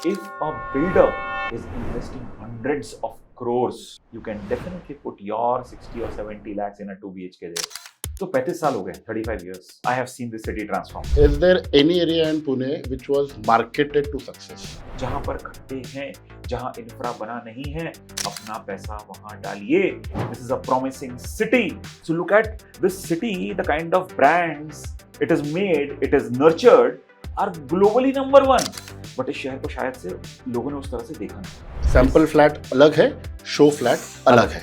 if a builder is investing hundreds of crores, you can definitely put your 60 or 70 lakhs in a 2 BHK there. So 35 साल हो गए, 35 years. I have seen this city transform. Is there any area in Pune which was marketed to success? जहाँ पर खड्डे हैं, जहाँ infra बना नहीं है, अपना पैसा वहाँ डालिए. This is a promising city. So look at this city, the kind of brands it is made, it is nurtured, are globally number one. But इस शहर को शायद से लोगों ने उस तरह से देखा नहीं. सैंपल फ्लैट अलग है, शो फ्लैट अलग है.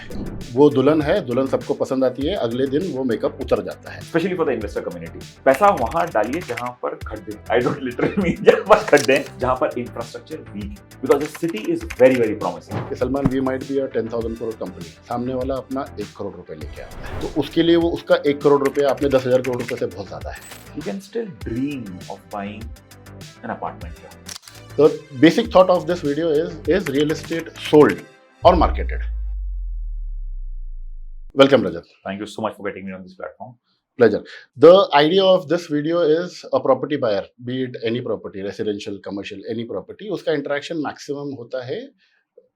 वो दुल्हन है, दुल्हन सबको पसंद आती है, अगले दिन वो मेकअप उतर जाता है. Specially for the investor community. पैसा वहां डालिए जहां पर खड्डे, आई डोंट लिटरली मीन जहां पर खड्डे हैं, जहां पर इंफ्रास्ट्रक्चर वीक है, because the city is very very promising. Salman, we might be a 10,000 crore company, सामने वाला अपना 1 करोड़ रुपए लेके आता है, तो उसके लिए वो उसका 1 करोड़ रुपया अपने 10,000 करोड़ रुपए से बहुत ज्यादा है. You can still dream of buying an apartment here. The basic thought of this video is real estate sold or marketed? Welcome, Rajat. Thank you so much for getting me on this platform. Pleasure. The idea of this video is a property buyer, be it any property, residential, commercial, any property, उसका interaction maximum होता है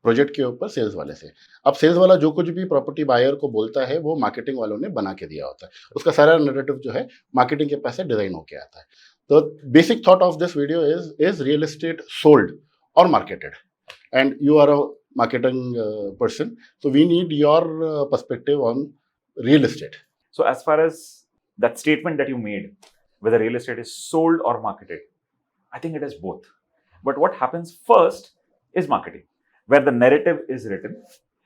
project के ऊपर sales वाले से. अब sales वाला जो कुछ भी प्रॉपर्टी बायर को बोलता है वो मार्केटिंग वालों ने बना के दिया होता है. उसका सारा नैरेटिव जो है मार्केटिंग के पैसे डिजाइन होके आता है. The basic thought of this video is real estate sold or marketed, and you are a marketing person, so we need your perspective on real estate. So as far as that statement that you made, whether real estate is sold or marketed, I think it is both. But what happens first is marketing, where the narrative is written,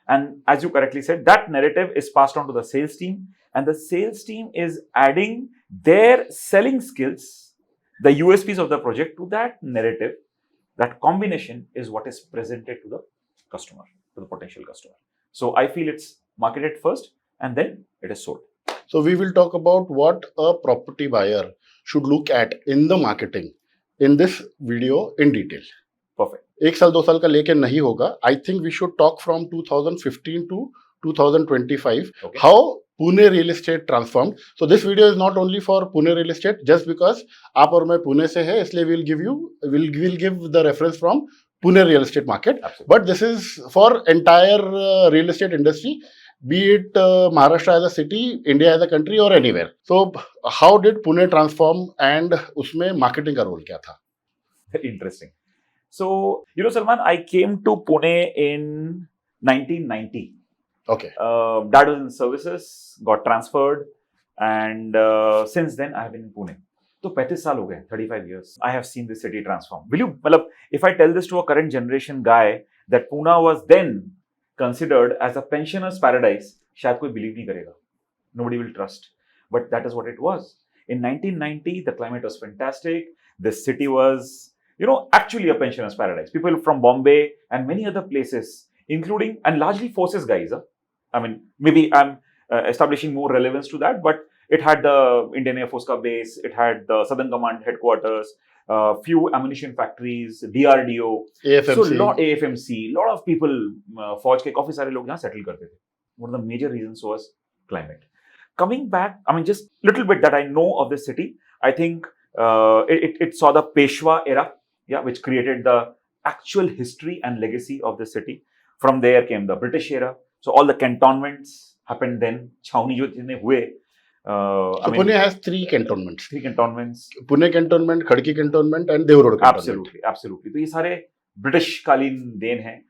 and as you correctly said, that narrative is passed on to the sales team, and the sales team is adding their selling skills, the USPs of the project, to that narrative. That combination is what is presented to the customer, to the potential customer. So I feel it's marketed first and then it is sold. So we will talk about what a property buyer should look at in the marketing in this video in detail. Perfect. 1 साल 2 साल का लेके नहीं होगा. I think we should talk from 2015 to 2025. Okay. How Pune real estate transformed. So this video is not only for Pune real estate, just because आप और मैं पुणे से है, इसलिए we'll give the reference from Pune real estate market. Absolutely. But this is for entire real estate industry, be it Maharashtra as a city, India as a country, or anywhere. So how did Pune transform, and उसमें marketing का role क्या था? Interesting. So Salman, I came to Pune in 1990. Okay. Dad was in services, got transferred, and since then I have been in Pune. So 35 साल हो गए, 35 years. I have seen this city transform. If I tell this to a current generation guy that Pune was then considered as a pensioner's paradise, शायद कोई believe नहीं करेगा. Nobody will trust. But that is what it was. In 1990, the climate was fantastic. The city was, actually a pensioner's paradise. People from Bombay and many other places, including and largely forces guys. I mean, maybe I'm establishing more relevance to that, but it had the Indian Air Force ka base, it had the Southern Command headquarters, few ammunition factories, DRDO, AFMC. So AFMC, lot of people, फौज के काफी सारे लोग यहाँ settle करते थे. One of the major reasons was climate. Coming back, I mean, just little bit that I know of this city, I think it saw the Peshwa era, which created the actual history and legacy of the city. From there came the British era. So all the cantonments happened then. छावनी जो जितने हुए. So Pune has 3 cantonments. 3 cantonments. Pune cantonment, Khadki cantonment, and Dev Road cantonment. Absolutely. तो ये सारे British कालीन then हैं.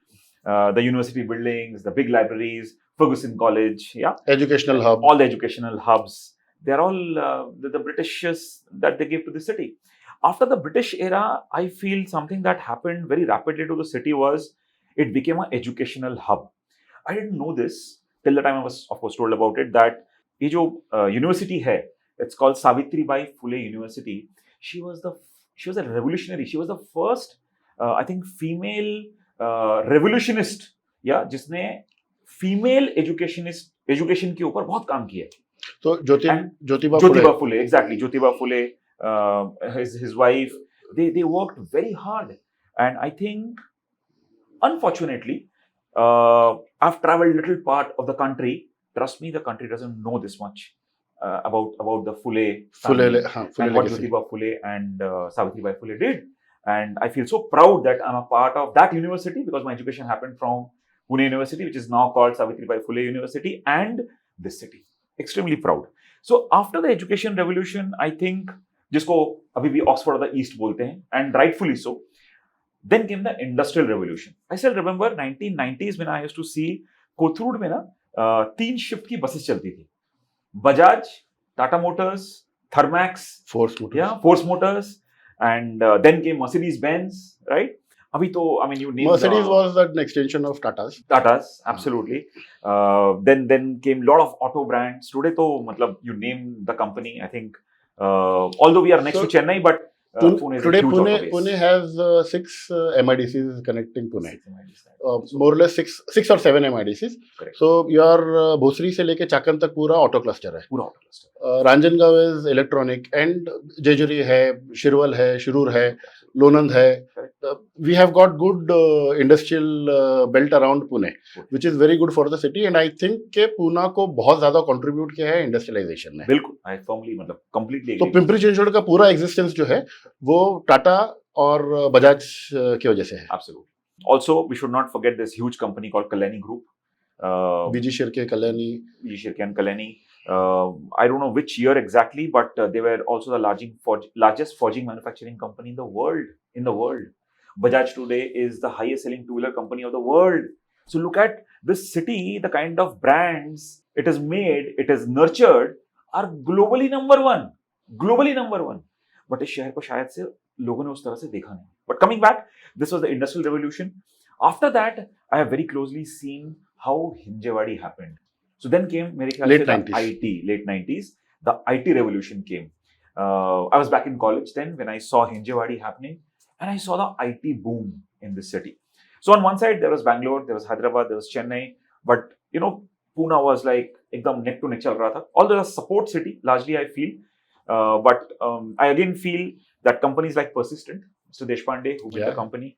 The university buildings, the big libraries, Ferguson College, Educational hub. All the educational hubs. They are all the Britishers that they gave to the city. After the British era, I feel something that happened very rapidly to the city was it became an educational hub. I didn't know this till the time I was, of course, told about it, that ये जो university है, it's called Savitribai Phule University. She was a revolutionary. She was the first, I think, female revolutionist, जिसने female education के ऊपर बहुत काम किया. So Jyotiba Phule, exactly. Jyotiba Phule, his wife, they worked very hard, and I think, unfortunately, I've traveled little part of the country. Trust me, the country doesn't know this much about the Phule family and what Jyotiba Phule and Savitribai Phule did. And I feel so proud that I'm a part of that university because my education happened from Pune University, which is now called Savitribai Phule University, and this city. Extremely proud. So after the education revolution, I think, जिसको अभी भी Oxford of the east बोलते हैं, and rightfully so, then came the industrial revolution. I still remember 1990s when I used to see Kothrud में ना 3 shift की buses चलती थी. Bajaj, Tata Motors, Thermax, force Motors, and then came Mercedes Benz, right? Abhi to, I mean, you named Mercedes was an extension of Tata's. Absolutely. Then came lot of auto brands. Today to, matlab, you name the company, I think, although we are next to Chennai, but Pune is today a huge auto base. Pune has 6 MIDCs connecting Pune. More or less 6 or 7 MIDCs. Correct. So your Bhosri से लेके चाकन तक पूरा auto cluster है. पूरा auto cluster. Ranjangaon is electronic and Jejuri है, शिरवल है, शिरूर है, लोनंद है. We have got good industrial belt around Pune, which is very good for the city, and I think के पूना को बहुत ज्यादा contribute किया है इंडस्ट्रियलाइजेशन ने. बिल्कुल, I firmly मतलब completely. तो पिंपरी चिंचवड का पूरा एग्जिस्टेंस जो है वो टाटा और बजाज की वजह से है. Absolutely. Also, we should not forget this huge company called Kalyani Group. Busy Shirke Kalyani. Busy Shirke and Kalyani. I don't know which year exactly, but they were also the largest forging manufacturing company in the world. Bajaj today is the highest selling two-wheeler company of the world. So look at this city, the kind of brands it has made, it has nurtured, are globally number one. But इस शहर को शायद से लोगों ने उस तरह से देखा नहीं. But coming back, this was the industrial revolution. After that, I have very closely seen how Hinjewadi happened. So then came, मेरे ख्याल से late 90s, the IT revolution came. I was back in college then when I saw Hinjewadi happening, and I saw the IT boom in this city. So on one side there was Bangalore, there was Hyderabad, there was Chennai, but you know, Pune was like एकदम neck to neck चल रहा था. Although a support city largely I feel, but I again feel that companies like Persistent, Mr. Deshpande, who made the company,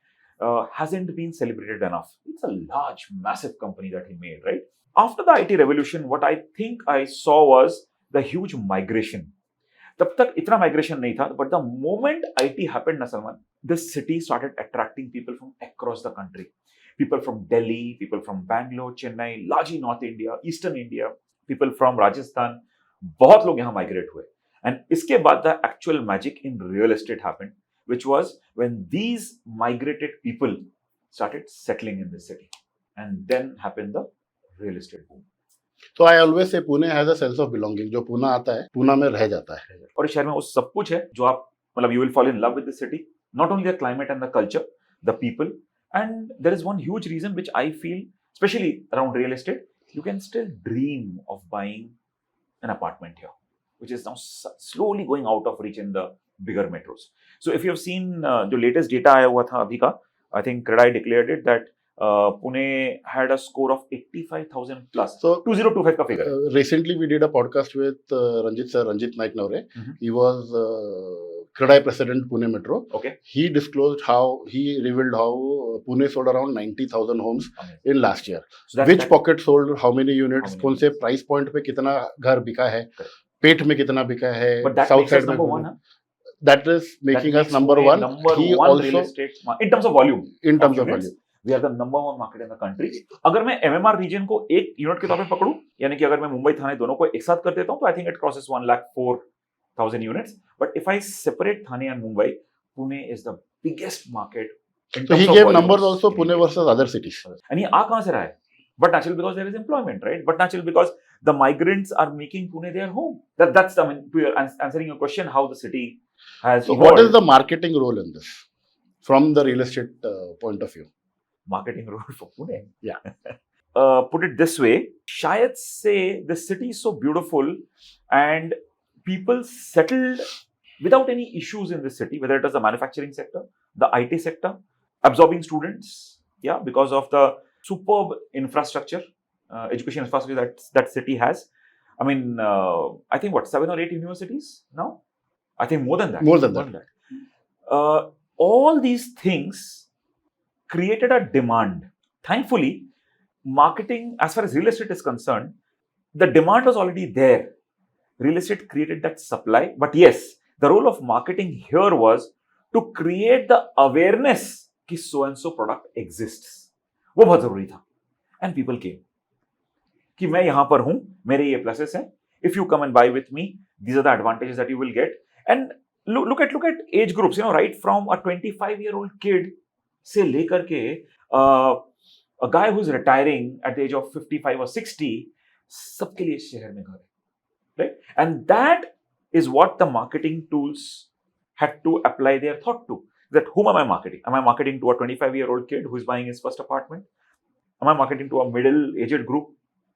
hasn't been celebrated enough. It's a large, massive company that he made, right? After the IT revolution, what I think I saw was the huge migration. तब तक इतना migration नहीं था, but the moment IT happened, na Salman, this city started attracting people from across the country. People from Delhi, people from Bangalore, Chennai, largely North India, Eastern India, people from Rajasthan. बहुत लोग यहाँ migrate हुए. And इसके बाद the actual magic in real estate happened, which was when these migrated people started settling in the city. And then happened the real estate boom. So I always say Pune has a sense of belonging. जो पूना आता है, पूना में रह जाता है. और इस शहर में वो सब कुछ है जो आप मतलब you will fall in love with the city. Not only the climate and the culture, the people, and there is one huge reason which I feel, especially around real estate, you can still dream of buying an apartment here, which is now slowly going out of reach in the bigger metros. So if you have seen जो latest data आया हुआ था अभी का, I think CREDAI declared it that Pune had a score of 85,000 plus. So 2025 का figure. Recently we did a podcast with Ranjit Naik Naure. He was CREDAI president Pune Metro. Okay. He revealed how Pune sold around 90,000 homes in last year. So which pocket sold how many units? कौन से price point पे कितना घर बिका है? पेट में कितना बिका है? South side number one. That is making us number one. He also real estate in terms of volume. In terms of volume. We are the number one market in the country. अगर मैं MMR region को एक unit के तौर पे पकड़ूं, यानी कि अगर मैं मुंबई थाने दोनों को एक साथ कर देता हूं, तो I think it crosses 104,000 units. But if I separate Thane and Mumbai, Pune is the biggest market. So he gave numbers also Pune versus other cities. And ये आ कहाँ से रहा है? But naturally because there is employment, right? But naturally because the migrants are making Pune their home. That's I mean, answering your question, how the city has. So what is the marketing role in this, from the real estate point of view? Marketing role for Pune. Yeah. Put it this way, शायद से the city is so beautiful and people settled without any issues in the city, whether it is the manufacturing sector, the IT sector, absorbing students, yeah, because of the superb infrastructure, education infrastructure that city has. I mean, I think 7 or 8 universities now? I think more than that. More than that. All these things created a demand. Thankfully, marketing, as far as real estate is concerned, the demand was already there. Real estate created that supply. But yes, the role of marketing here was to create the awareness कि so and so product exists. वो बहुत जरूरी था. And people came. कि मैं यहां पर हूं, मेरे ये प्लसेस हैं. If you come and buy with me, these are the advantages that you will get. And look at age groups, right from a 25-year-old kid से लेकर के a guy who's retiring at the age of 55 or 60, सबके लिए शहर में घर है, right? And that is what the marketing tools had to apply their thought to. That whom am I marketing? Am I marketing to a 25-year-old kid who is buying his first apartment? Am I marketing to a middle-aged group,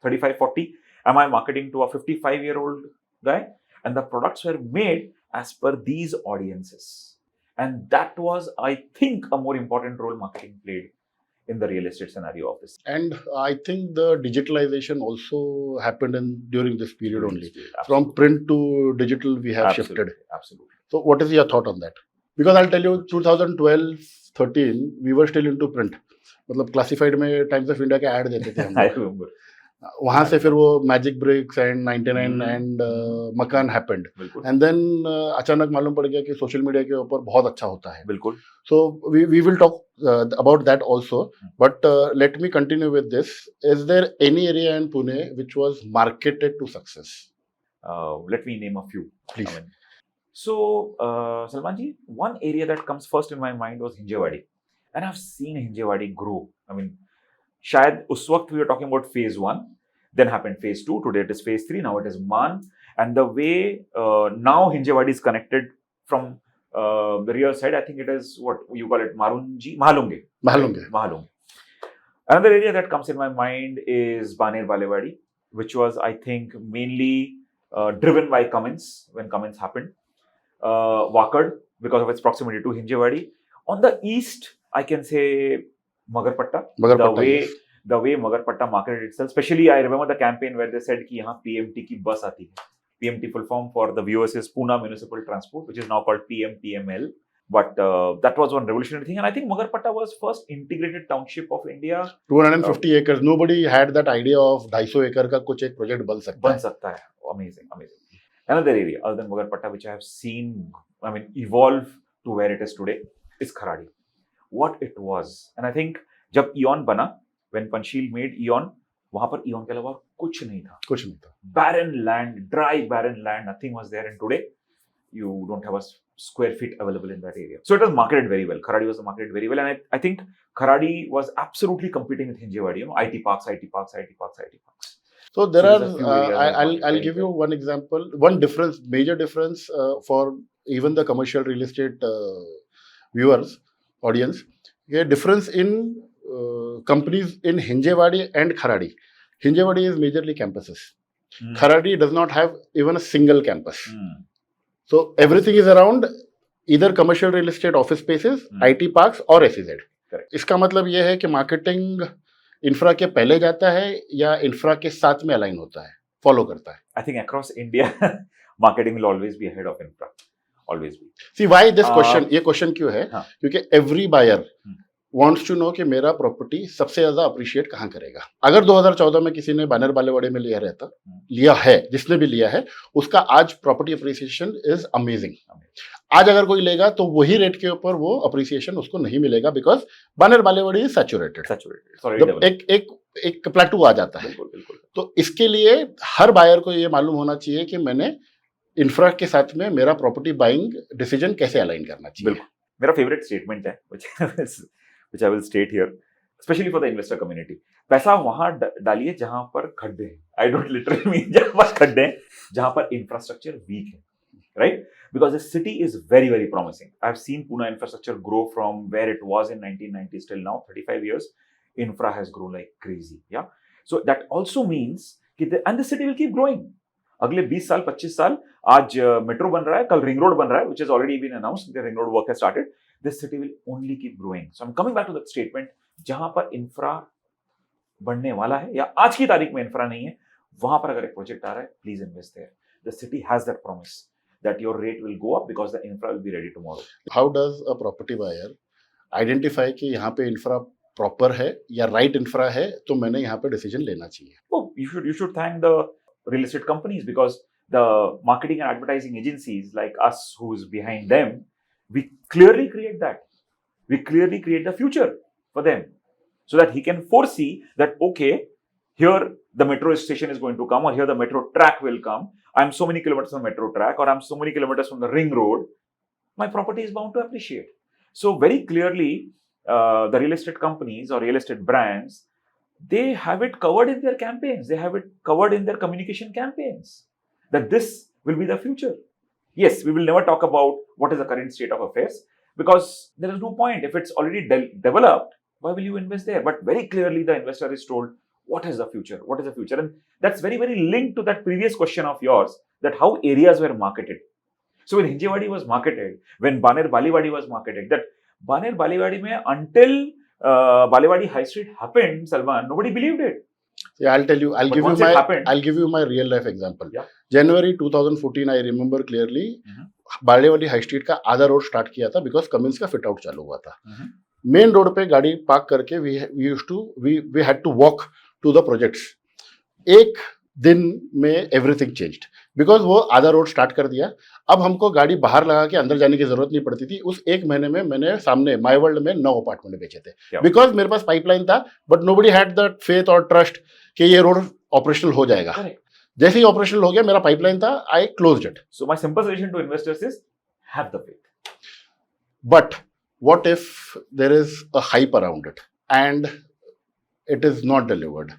35, 40? Am I marketing to a 55-year-old guy? And the products were made as per these audiences. And that was, I think, a more important role marketing played in the real estate scenario of this. And I think the digitalization also happened during this period only. Absolutely. From print to digital, we have shifted. Absolutely. So what is your thought on that? Because I'll tell you, 2012-13, we were still into print. मतलब classified में times of India के add देते थे हम. I remember. वहां से फिर वो मैजिक ब्रिक्स एंड 99 एंड मकान हैपेंड. एंड देन अचानक मालूम पड़ गया कि सोशल मीडिया के ऊपर बहुत अच्छा होता है. बिल्कुल. So we will talk about that also, but let me continue with this. Is there any area in Pune which was marketed to success? Let me name a few. Please. So, Salman ji, one area that comes first in my mind was Hinjewadi. And I've seen Hinjewadi grow. I mean, शायद उस वक्त we were talking about phase 1, then happened phase 2, today it is phase 3, now it is Man. And the way now Hinjewadi is connected from the rear side, I think it is what you call it, Mahalunge. Another area that comes in my mind is Baner Balewadi, which was, I think, mainly driven by Cummins when Cummins happened. Wakad, because of its proximity to Hinjewadi. On the east, I can say Magarpatta. The way Magarpatta marketed itself. Especially, I remember the campaign where they said कि यहाँ PMT की बस आती है. PMT full form for the viewers is Pune Municipal Transport, which is now called PMTML. But that was one revolutionary thing. And I think Magarpatta was first integrated township of India. 250 acres. Nobody had that idea of 250 acre का कुछ एक project बन सकता है. Amazing. Another area other than Magarpatta which I have seen, evolve to where it is today is Kharadi. What it was. And I think जब Eon बना, when Panchsheel made Eon, वहां पर Eon के अलावा कुछ नहीं था. Barren land, dry barren land, nothing was there. And today, you don't have a square feet available in that area. So it was marketed very well. Kharadi was marketed very well. And I think Kharadi was absolutely competing with Hinjewadi. IT parks. So there are, I'll give you one example, one difference, major difference for even the commercial real estate viewers, audience. A difference in companies in Hinjewadi and Kharadi. Hinjewadi is majorly campuses. Kharadi does not have even a single campus. So everything is around either commercial real estate office spaces, IT parks or SEZ. Correct. इसका मतलब ये है कि marketing infra के पहले जाता है या इंफ्रा के साथ में अलाइन होता है, फॉलो करता है. I think across India, marketing will always be ahead of infra. Always be. See why this question? ये क्वेश्चन क्यों है? क्योंकि every buyer wants to know कि मेरा प्रॉपर्टी सबसे ज्यादा अप्रिशिएट कहाँ करेगा. अगर 2014 में किसी ने बानर बालेवाड़े में लिया है, जिसने भी लिया है, उसका आज प्रॉपर्टी अप्रिसिएशन इज अमेजिंग. आज अगर कोई लेगा तो वही रेट के ऊपर वो अप्रिसिएशन उसको नहीं मिलेगा, बिकॉज बानर बालेवाड़ी इज सैचुरेटेड. एक प्लेटू आ जाता है. तो इसके लिए हर बायर को ये मालूम होना चाहिए कि मैंने इंफ्रा के साथ में मेरा प्रॉपर्टी बाइंग डिसीजन कैसे अलाइन करना चाहिए. मेरा फेवरेट स्टेटमेंट है which I will state here, especially for the investor community. पैसा वहां डालिए जहां पर खड्डे हैं. I don't literally mean जहां पर खड्डे हैं, जहां पर infrastructure weak है, right? Because the city is very, very promising. I've seen Pune infrastructure grow from where it was in 1990s till now, 35 years. Infra has grown like crazy, yeah? So that also means and the city will keep growing. अगले 20 साल, 25 साल, आज metro बन रहा है, कल ring road बन रहा है, which has already been announced, the ring road work has started. This city will only keep growing. So I'm coming back to that statement, जहां पर इंफ्रा बनने वाला है या आज की तारीख में इंफ्रा नहीं है, वहां पर अगर एक प्रोजेक्ट आ रहा है, please invest their. The city has that promise that your rate will go up because the infra will be ready tomorrow. How does a property buyer identify कि यहाँ पे इंफ्रा प्रॉपर है या राइट इंफ्रा है, तो मैंने यहाँ पे डिसीजन लेना चाहिए? Oh, you should thank the real estate companies, because the marketing and advertising agencies like us who's behind them, we clearly create that. We clearly create the future for them so that he can foresee that, okay, here the metro station is going to come, or here the metro track will come. I'm so many kilometers from the metro track, or I'm so many kilometers from the ring road. My property is bound to appreciate. So very clearly, the real estate companies or real estate brands, they have it covered in their campaigns. They have it covered in their communication campaigns that this will be the future. Yes, we will never talk about what is the current state of affairs because there is no point. If it's already developed, why will you invest there? But very clearly, the investor is told what is the future? What is the future? And that's very, very linked to that previous question of yours, that how areas were marketed. So when Hinjewadi was marketed, when Baner Baliwadi was marketed, that Baner Baliwadi mein until Balewadi High Street happened, Salman, nobody believed it. Yeah, I'll tell you. I'll But give you once it my. happened- I'll give you my real life example. Yeah. January 2014, I remember clearly. Mhm. Balewadi high street का आधा road start किया था because Cummins का fit out चालू हुआ था. Mhm. Main road पे गाड़ी पार्क करके we had to walk to the projects. एक दिन में एवरीथिंग चेंज्ड बिकॉज वो आधा रोड स्टार्ट कर दिया. अब हमको गाड़ी बाहर लगा के अंदर जाने की जरूरत नहीं पड़ती थी. उस एक महीने में मैंने सामने माई वर्ल्ड में 9 अपार्टमेंट बेचे थे Yeah. बिकॉज मेरे पास पाइपलाइन था. But nobody had the faith और ट्रस्ट कि ये रोड ऑपरेशनल हो जाएगा. Correct. जैसे ही ऑपरेशनल हो गया, मेरा पाइपलाइन था, I closed it. So my simple suggestion to investors is have the faith. But what if there is a hype around it and it is not delivered?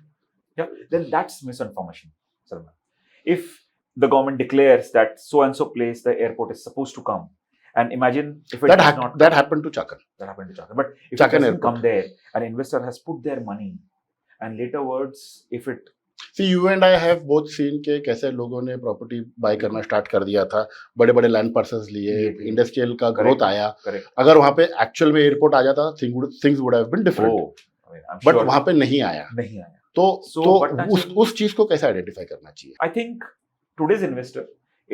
Yeah, then that's misinformation, Salman. If the government declares that so and so place the airport is supposed to come, and imagine if it does not, That happened to Chakan. that happened to Chakan. But if Chakan it doesn't airport. come there, an investor has put their money, and later words, if it See, you and I have both seen कि कैसे लोगों ने property bye करना start कर दिया था. बड़े बड़े लैंड पार्सल्स लिए, इंडस्ट्रियल का ग्रोथ आया. correct, अगर वहां पे एक्चुअल में एयरपोर्ट आ जाता, things would have been different. oh, I mean, I'm but sure वहां पे नहीं आया. नहीं आया. तो So, तो but that's उस चीज को कैसे आइडेंटिफाई करना चाहिए? I think today's investor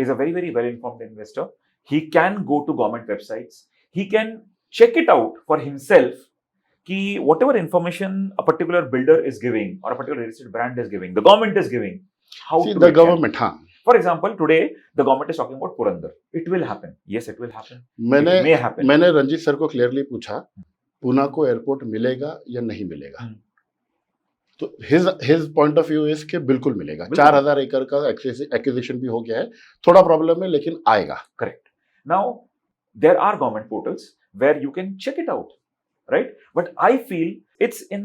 is a very, very well-informed investor. He can go to government websites. He can check it out for himself. Ki whatever information a particular builder is giving or a particular real estate brand is giving, the government is giving. How See, to the it can- government, हाँ. For example, today the government is talking about Purandar. It will happen. Yes, it will happen. मैंने It may happen. मैंने Ranjit sir को clearly पूछा, पूना को airport मिलेगा या नहीं मिलेगा. तो his point of view is कि बिल्कुल मिलेगा. बिल्कुल. 4000 एकड़ का एक्विजिशन भी हो गया है. थोड़ा प्रॉब्लम है लेकिन आएगा. Correct. Now, there are government portals where you can check it out, right? But I feel it's in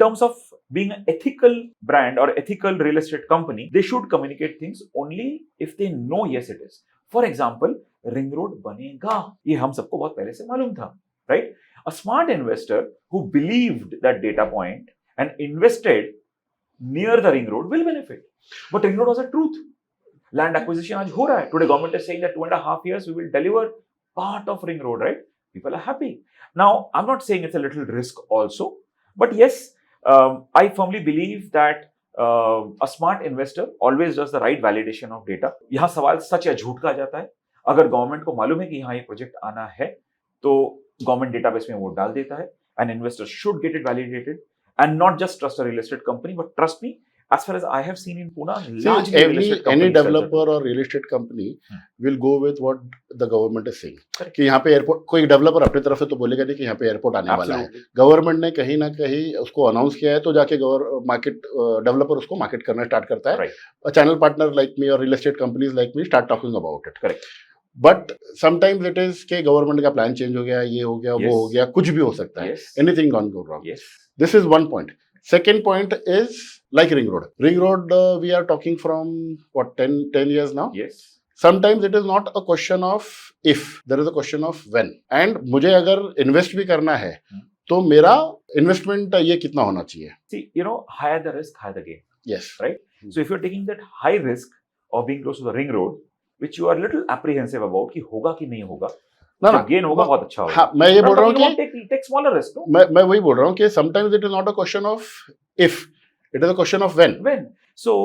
terms of being an ethical brand or ethical real estate company, they should communicate things only if they know, yes, it is. For example, ring road बनेगा, ये हम सबको बहुत पहले से मालूम था, right? A smart investor who believed that data point and invested near the ring road will benefit. But ring road was a truth. Land acquisition आज हो रहा है. Today government is saying that 2.5 years we will deliver part of ring road, right? People are happy. Now, I'm not saying it's a little risk also, but yes, I firmly believe that a smart investor always does the right validation of data. यहाँ सवाल सच या झूठ का आ जाता है. अगर government को मालूम है कि यहाँ ये प्रोजेक्ट आना है, तो गवर्नमेंट डेटाबेस में वो डाल देता है. An investor should get it validated and not just trust a real estate company, but trust me, as far as I have seen in Pune, largely real estate any companies sells developer it. or real estate company will go with what the government is saying. Correct. कि यहाँ पे airport, कोई developer अपनी तरफ से तो बोलेगा नहीं कि यहाँ पे एयरपोर्ट आने वाला है. Absolutely. गवर्नमेंट ने कहीं ना कहीं उसको अनाउंस किया है, तो जाके मार्केट डेवलपर उसको मार्केट करना स्टार्ट करता है. Right. Channel partner like me और real estate companies like me start talking about it. Correct. But sometimes it is के गवर्नमेंट का प्लान चेंज हो गया, ये हो गया, Yes. वो हो गया, कुछ भी हो सकता है. Yes. Anything can go wrong. Yes. This is one point. Second point is like ring road. Ring road, we are talking from what 10 years now. Yes. Sometimes it is not a question of if, there is a question of when. And मुझे अगर invest भी करना है, तो मेरा investment ये कितना होना चाहिए? See, higher the risk, higher the gain. Yes. Right? So if you're taking that high risk of being close to the ring road, which you are a little apprehensive about कि होगा कि नहीं होगा, ना ना, गेन होगा बहुत अच्छा होगा. हाँ, मैं ये बोल रहा हूँ कि take smaller risk, no? मैं वही बोल रहा हूँ कि sometimes it is not a question of if, it is a question of when. When? So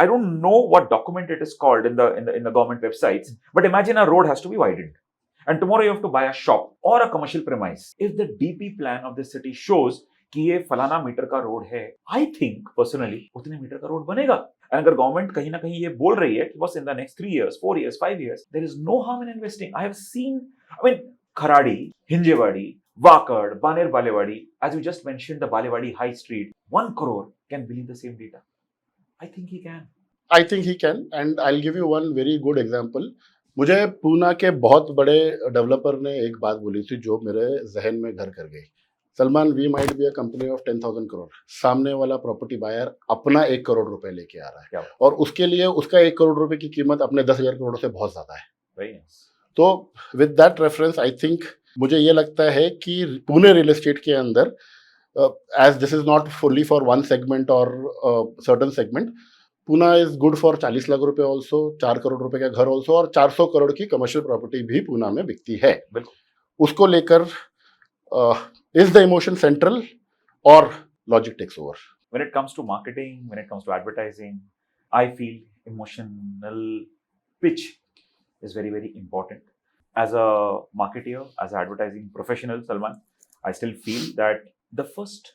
I don't know what document it is called in the government websites, but imagine a road has to be widened, and tomorrow you have to buy a shop or a commercial premise. If the DP plan of the city shows कि ये फलाना metre का road है, I think personally उतने metre का road बनेगा. And अगर government कहीं ना कहीं ये बोल रही है कि बस in the next 3 years, 4 years, 5 years, there is no harm in investing. I have seen, I mean, Kharadi, Hinjewadi, Wakad, Baner Balewadi, as you just mentioned, the Balewadi High Street, 1 crore can believe the same data. I think he can. I think he can, and I'll give you one very good example. मुझे पूना के बहुत बड़े developer ने एक बात बोली थी जो मेरे जहन में घर कर गई. Salman, we might be a company of 10,000 crore. सामने वाला प्रॉपर्टी बायर अपना 1 करोड़ रुपए लेके आ रहा है, क्या? और उसके लिए उसका 1 करोड़ रुपए की कीमत अपने 10,000 करोड़ से बहुत ज्यादा है. Very nice. तो with that reference I think मुझे ये लगता है कि पुणे रियल एस्टेट के अंदर, as this is not fully for one segment और certain segment, Poona is good for 40 lakh रुपए ऑल्सो, 4 करोड़ रुपए का घर ऑल्सो, और 400 करोड़ की कमर्शियल प्रॉपर्टी भी पूना में बिकती है. उसको लेकर इज द इमोशन सेंट्रल और logic takes over? When it comes to marketing, when it comes to advertising, I feel emotional pitch is very, very important. As a marketer, as an advertising professional, Salman, I still feel that the first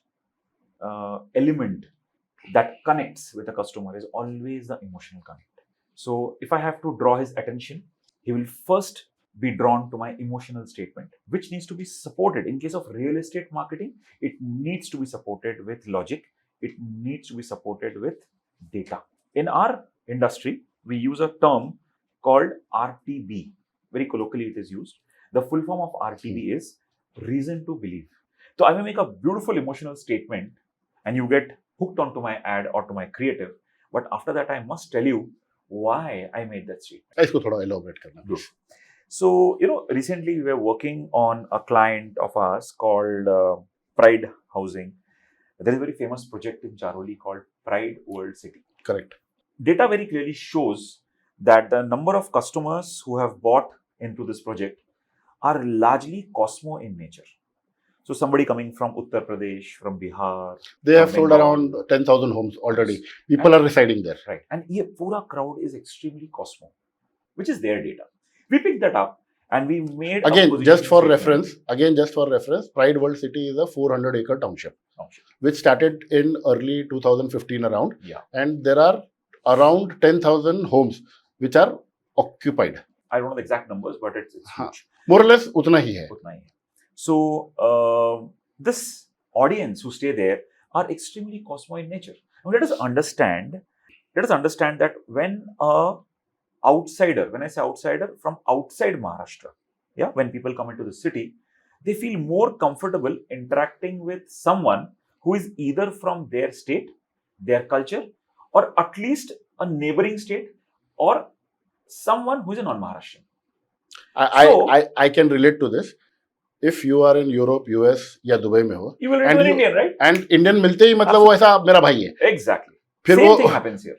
element that connects with the customer is always the emotional connect. So if I have to draw his attention, he will first be drawn to my emotional statement, which needs to be supported. In case of real estate marketing, it needs to be supported with logic. It needs to be supported with data. In our industry, we use a term called RTB. Very colloquially it is used. The full form of RTB is reason to believe. So I may make a beautiful emotional statement and you get hooked onto my ad or to my creative, but after that I must tell you why I made that statement. इसको थोड़ा elaborate करना. Good. So, recently we were working on a client of ours called Pride Housing. There is a very famous project in Charoli called Pride World City. Correct. Data very clearly shows that the number of customers who have bought into this project are largely Cosmo in nature. So somebody coming from Uttar Pradesh, from Bihar. They have sold around 10,000 homes already. People are residing there. Right. And this pura crowd is extremely Cosmo, which is their data. We picked that up and we made again just for reference, Pride World City is a 400-acre township which started in early 2015 around. Yeah. And there are around 10,000 homes which are occupied. I don't know the exact numbers, but it's huge. More or less utna hi hai. So this audience who stay there are extremely Cosmo in nature. Now let us understand that when a outsider, when I say outsider, from outside Maharashtra, yeah, when people come into the city, they feel more comfortable interacting with someone who is either from their state, their culture, or at least a neighboring state, or someone who is a non-Maharashtrian. I can relate to this. If you are in Europe, US या Dubai में हो, you will relate to an Indian, right? And Indian मिलते ही मतलब वो ऐसा मेरा भाई है. Exactly. Same thing happens here.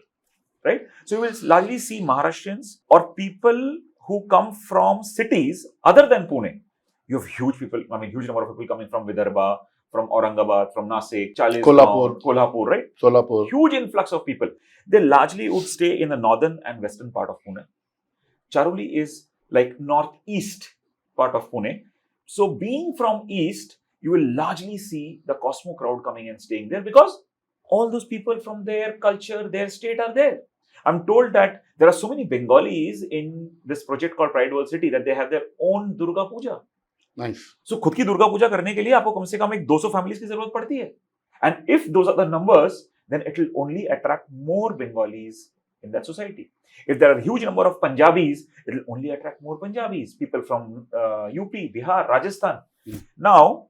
Right? So you will largely see Maharashtrians or people who come from cities other than Pune. You have huge number of people coming from Vidarbha, from Aurangabad, from Nasik, Kolhapur, right? Solapur. Huge influx of people. They largely would stay in the northern and western part of Pune. Charoli is like northeast part of Pune. So being from east, you will largely see the Cosmo crowd coming and staying there because all those people from their culture, their state are there. I'm told that there are so many Bengalis in this project called Pride World City that they have their own Durga Puja. Nice. So खुद की दुर्गा पूजा करने के लिए आपको कम से कम एक 200 families की जरूरत पड़ती है. And if those are the numbers, then it will only attract more Bengalis in that society. If there are a huge number of Punjabis, it will only attract more Punjabis, people from UP, Bihar, Rajasthan. Now,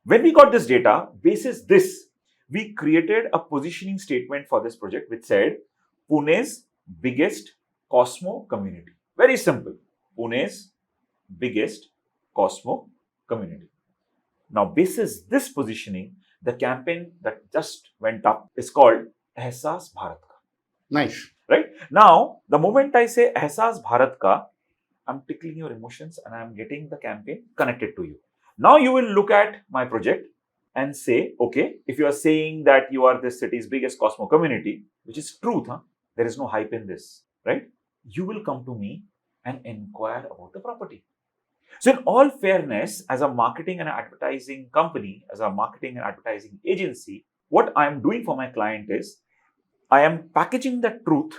when we got this data, basis this, we created a positioning statement for this project which said, Pune's biggest Cosmo community. Very simple. Pune's biggest Cosmo community. Now, basis this positioning, the campaign that just went up is called Ehsas Bharat Ka. Nice. Right? Now, the moment I say Ehsas Bharat Ka, I'm tickling your emotions and I'm getting the campaign connected to you. Now, you will look at my project and say, okay, if you are saying that you are this city's biggest Cosmo community, which is truth, huh? There is no hype in this, right? You will come to me and inquire about the property. So in all fairness, as a marketing and advertising company, as a marketing and advertising agency, what I'm doing for my client is, I am packaging the truth,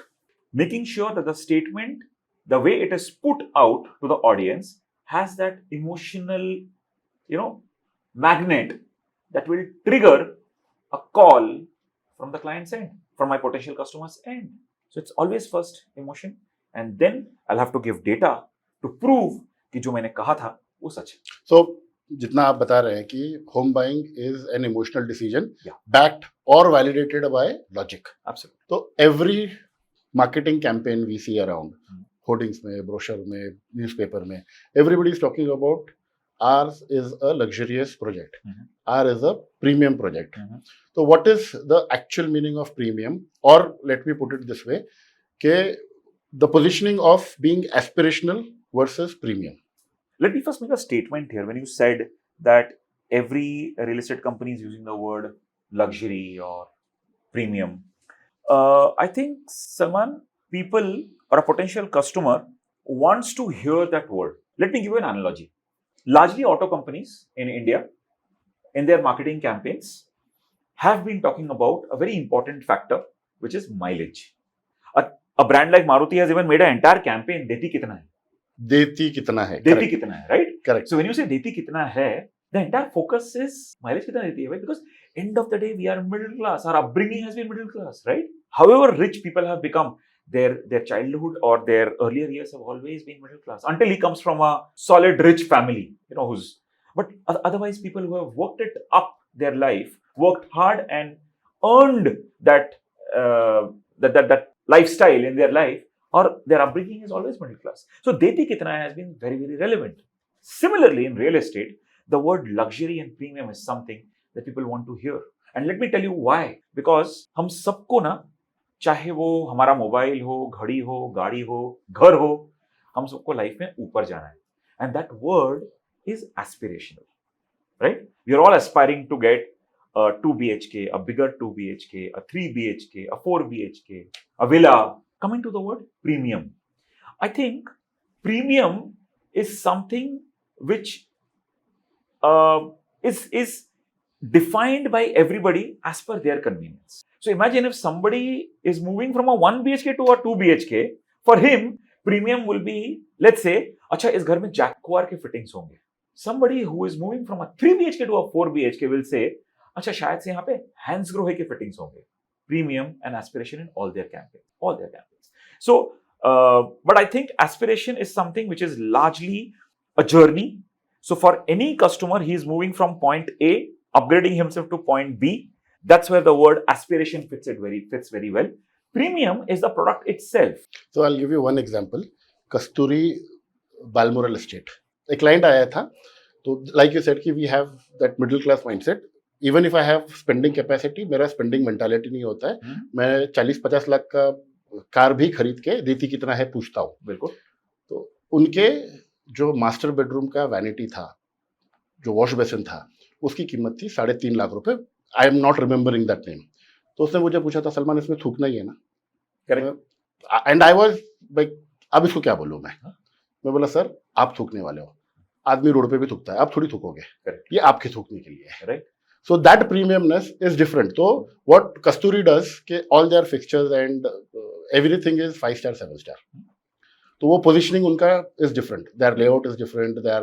making sure that the statement, the way it is put out to the audience, has that emotional, magnet that will trigger a call from the client's end, from my potential customer's end. So it's always first emotion, and then I'll have to give data to prove कि जो मैंने कहा था वो सच है. So जितना आप बता रहे हैं कि home buying is an emotional decision Yeah. backed or validated by logic. Absolutely. So every marketing campaign we see around, hoardings में, brochure में, newspaper में, everybody is talking about ours is a luxurious project. Ours is a premium project. So what is the actual meaning of premium? Or let me put it this way, कि the positioning of being aspirational versus premium. Let me first make a statement here. When you said that every real estate company is using the word luxury or premium, I think, Salman, people or a potential customer wants to hear that word. Let me give you an analogy. Largely auto companies in India, in their marketing campaigns, have been talking about a very important factor, which is mileage. A brand like Maruti has even made an entire campaign, Deti Kitna Hai. देती कितना है? Deti Kitna Hai, right? Correct. So when you say Deti Kitna Hai, the entire focus is mileage kitna deti hai, right? Because end of the day, we are middle class. Our upbringing has been middle class, right? However rich people have become, their childhood or their earlier years have always been middle class until he comes from a solid rich family, but otherwise people who have worked it up their life, worked hard and earned that that lifestyle in their life, or their upbringing is always middle class. So Deti Kitna Hai has been very, very relevant. Similarly, in real estate, the word luxury and premium is something that people want to hear. And let me tell you why. Because हम सबको ना, चाहे वो हमारा mobile हो, घड़ी हो, गाड़ी हो, घर हो, हम सबको लाइफ में ऊपर जाना है. And that word is aspirational, right? We are all aspiring to get a 2 BHK, a bigger 2 BHK, a 3 BHK, a 4 BHK, a villa. Coming to the word premium, I think premium is something which is defined by everybody as per their convenience. So imagine if somebody is moving from a 1 BHK to a 2 BHK, for him, premium will be, let's say, अच्छा इस घर में जैक्वार के fittings होंगे. Somebody who is moving from a 3 BHK to a 4 BHK will say, अच्छा शायद से यहाँ पे Hansgrohe के fittings होंगे. Premium and aspiration in all their campaigns. So, but I think aspiration is something which is largely a journey. So for any customer, he is moving from point A, upgrading himself to point B. That's where the word aspiration fits very well. Premium is the product itself. So I'll give you one example. Kasturi Balmoral Estate. A client आया था, तो like you said कि we have that middle class mindset. Even if I have spending capacity, मेरा spending mentality नहीं होता है. मैं 40-50 लाख का कार भी खरीद के देती कितना है पूछता हूँ. बिल्कुल. तो उनके जो मास्टर बेडरूम का वैनिटी था, जो वॉश बेसिन था, उसकी कीमत थी 3.5 लाख रुपए. I am not remembering that name. तो उसने मुझे पूछा था, सलमान इसमें थूकना ही है ना? Correct. And I was like, अब इसको क्या बोलूं मैं बोला सर आप थूकने वाले हो, आदमी रोड पे भी थूकता है, आप थोड़ी थूकोगे. करेक्ट. ये आपके थूकने के लिए है. Right. So that premiumness is different. So what Kasturi does, कि all their fixtures and everything is 5-star, 7-star. तो वो positioning उनका is different. Their layout is different. Their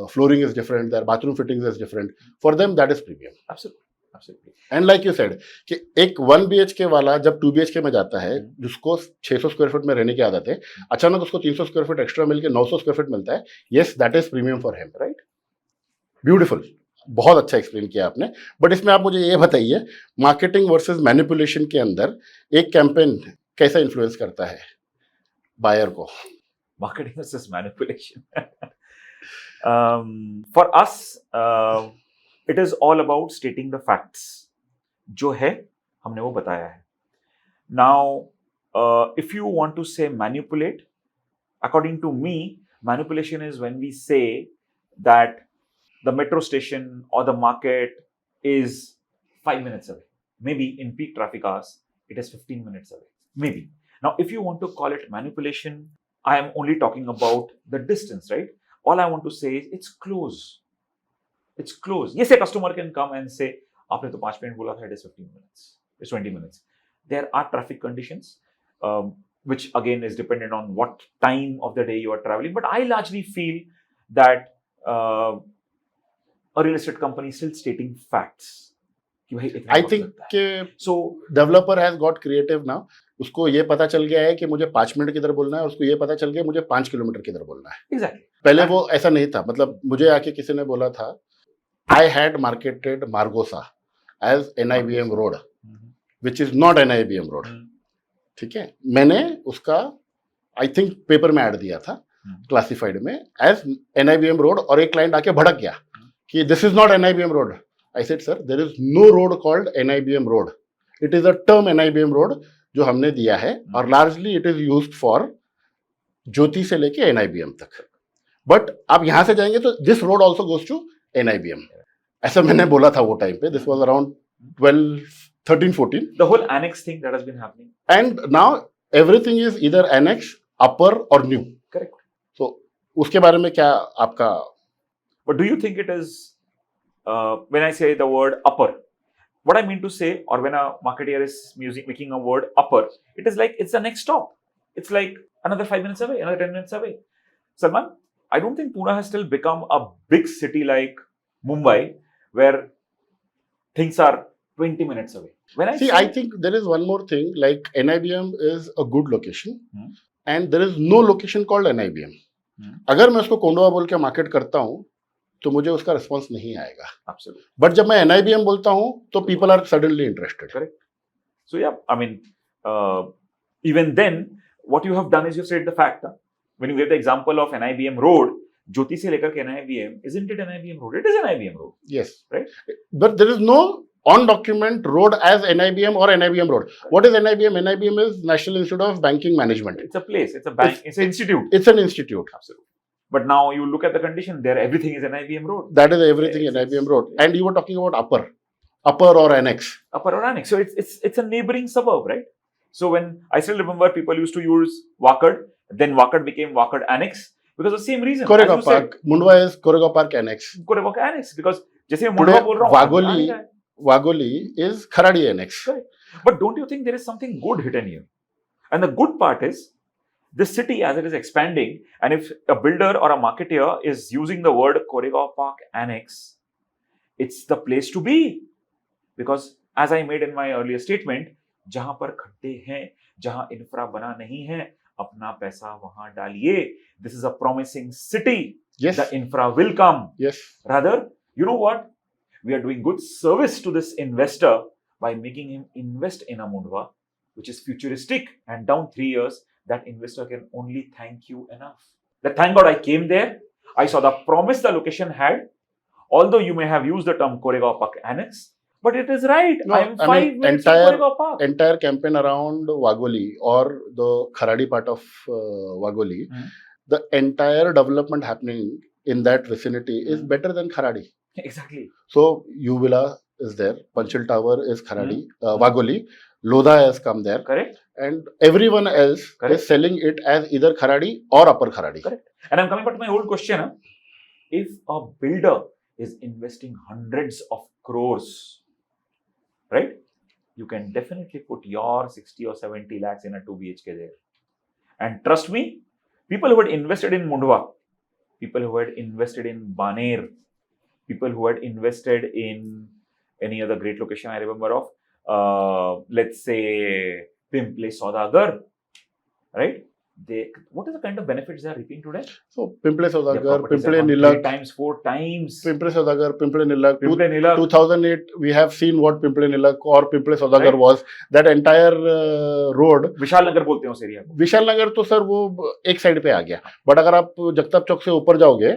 flooring is different. Their bathroom fittings is different. For them that is premium. Absolutely. And like you said, कि एक 1 BHK वाला जब 2 BHK में जाता है, जिसको 600 स्क्वायर फीट में रहने की आदत है, अचानक उसको 300 स्क्वायर फीट एक्स्ट्रा मिलके 900 स्क्वायर फीट मिलता है. Yes, that is premium for him. Right? Beautiful. बहुत अच्छा एक्सप्लेन किया आपने. बट इसमें आप मुझे ये बताइए, मार्केटिंग वर्सेस मैनिपुलेशन के अंदर एक कैंपेन कैसा इन्फ्लुएंस करता है बायर को? Marketing versus manipulation, for us it is all about stating the facts. जो है हमने वो बताया है. Now if you want to say manipulate, according to me, manipulation is when we say that the metro station or the market is 5 minutes away. Maybe in peak traffic hours, it is 15 minutes away. Maybe. Now, if you want to call it manipulation, I am only talking about the distance, right? All I want to say is it's close. It's close. Yes, a customer can come and say, आपने तो 5 minute बोला था, it is 15 minutes. It's 20 minutes. there are traffic conditions, which again is dependent on what time of the day you are traveling. But I largely feel that a real estate company is still stating facts. कि भाई इतना आई वक्त think लगता है. कि So developer has got creative now. उसको ये पता चल गया है कि मुझे 5 मिनट किधर बोलना है और उसको ये पता चल गया मुझे 5 किलोमीटर किधर बोलना है. exactly. पहले वो ऐसा नहीं था. मतलब मुझे आके किसी ने बोला था I had marketed Margosa as NIBM road which is not NIBM road. ठीक है, मैंने उसका आई थिंक पेपर में ऐड दिया था क्लासिफाइड में एज NIBM रोड और एक क्लाइंट आके भड़क गया कि this is not NIBM road. I said sir there is no road called NIBM road. It is a term NIBM road जो हमने दिया है और largely it is used for Jyoti से लेके NIBM तक. बट आप यहां से जाएंगे तो this road also goes to NIBM. ऐसा मैंने बोला था वो टाइम पे. This was around 13-14. The whole annex thing that has been happening. And now everything is either annex, upper or new. Correct. So उसके बारे में क्या आपका? But do you think it is, when I say the word upper, what I mean to say, or when a marketeer is making a word upper, it is like it's the next stop. It's like another 5 minutes away, another 10 minutes away. Salman, I don't think Pune has still become a big city like Mumbai, where things are 20 minutes away. When I See, I think there is one more thing, like NIBM is a good location and there is no location called NIBM. अगर मैं उसको कोंडवा बोल के market करता हूँ तो मुझे उसका रिस्पॉन्स नहीं आएगा. Absolutely. बट जब मैं NIBM बोलता हूँ तो people are suddenly interested. Correct. So yeah, I mean, even then, what you have done is you said the fact. When you gave the example of NIBM road, ज्योति से लेकर के NIBM, isn't it NIBM road? It is NIBM road. Yes. Right. But there is no on document road as NIBM or NIBM road. What is NIBM? NIBM is National Institute of Banking Management. It's a place, it's a bank, it's an institute. It's an institute. Absolutely. But now you look at the condition there, everything is NIBM road. That is everything NIBM road. And you were talking about upper or annex. Upper or annex. So it's a neighboring suburb, right? So when I still remember people used to use Wakad, then Wakad became Wakad Annex because of the same reason. Koregaon Park. Mundwa is Koregaon Park Annex. Koregaon Annex because जैसे मैं मुंडवा बोल रहा हूँ. Wagoli is Kharadi Annex. Correct. But don't you think there is something good hidden here? And the good part is, this city as it is expanding, and if a builder or a marketeer is using the word Koregaon Park Annex, it's the place to be. Because as I made in my earlier statement, जहां पर खड्डे हैं, जहां infra बना नहीं है, अपना पैसा वहां डालिए. This is a promising city. Yes. The infra will come. Yes. Rather, you know what? We are doing good service to this investor by making him invest in a Mundwa, which is futuristic, and down 3 years, that investor can only thank you enough. That thank God I came there, I saw the promise the location had, although you may have used the term Koregaon Park Annex, but it is right. No, I am 5 minutes from Koregaon Park. Entire campaign around Wagoli or the Kharadi part of Wagoli, the entire development happening in that vicinity is better than Kharadi. Exactly. So Uvilla is there, Panchal Tower is Kharadi, Wagoli, Lodha has come there. Correct. And everyone else is selling it as either Kharadi or Upper Kharadi. Correct. And I'm coming back to my old question. If a builder is investing hundreds of crores, right? You can definitely put your 60 or 70 lakhs in a 2 BHK there. And trust me, people who had invested in Mundwa, people who had invested in Baner, people who had invested in any other great location I remember of, let's say Pimple Saudagar, right? What is the kind of benefits they are reaping today? So Pimple Saudagar, Pimple Nilak, 4 times. Pimple Saudagar, Pimple Nilak. 2008, we have seen what Pimple Nilak or Pimple Saudagar was. That entire road. Vishal Nagar बोलते हैं उस area को. विशाल नगर तो sir वो एक side पे आ गया. But अगर आप जगताप चौक से ऊपर जाओगे,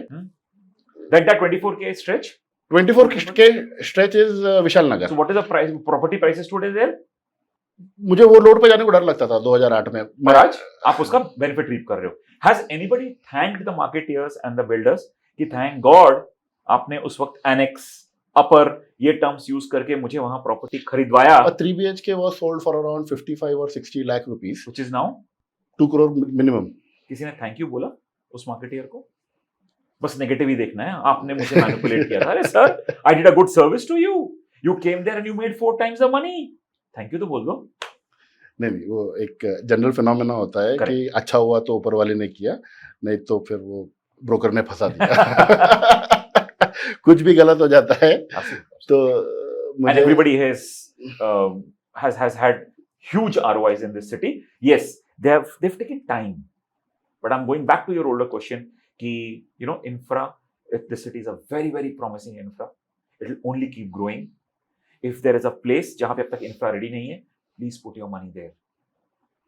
that 24K stretch. 24K stretch is Vishal Nagar. So what is the price? Property prices today there? मुझे वो रोड पे जाने को डर लगता था 2008 में. महाराज आप उसका बेनिफिट रीप कर रहे हो. Has anybody thanked the marketeers and the builders कि thank God आपने उस वक्त annex, upper ये terms use करके मुझे वहां property खरीदवाया. A 3 BHK was sold for around 55 or 60 lakh rupees, which is now 2 crore minimum. किसी ने थैंक यू बोला उस मार्केटियर को? बस नेगेटिव ही देखना है. आपने मुझे मैनिपुलेट किया था. अरे sir, I did a good service to you. You came there and you made 4 times the money. Thank you तो बोल दो. नहीं नहीं, वो एक जनरल फिनोमेना होता है Correct. कि अच्छा हुआ तो ऊपर वाले ने किया, नहीं तो फिर वो ब्रोकर ने फंसा दिया। कुछ भी गलत हो जाता है Absolutely. तो And मुझे everybody has had huge ROIs in this city. Yes, they've taken time. But I'm going back to your older question कि infra, if the city is a very very promising infra, it will only keep growing. If there is a place जहाँ पे अब तक infra ready नहीं है, please put your money there.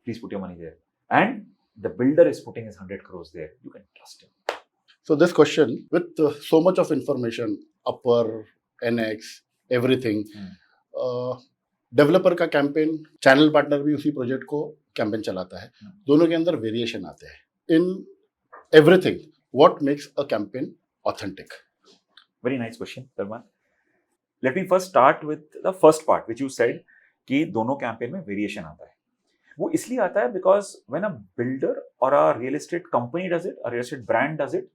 Please put your money there. And the builder is putting his 100 crores there. You can trust him. So this question, with so much of information, upper, NX, everything, developer का campaign, channel partner भी उसी project को campaign चलाता है, दोनों के अंदर variation आते हैं in everything. What makes a campaign authentic? Very nice question, Salman. Let me first start with the first part which you said कि दोनों कैंपेन में वेरिएशन आता है. वो इसलिए आता है because when a builder or a real estate company does it, a real estate brand does it,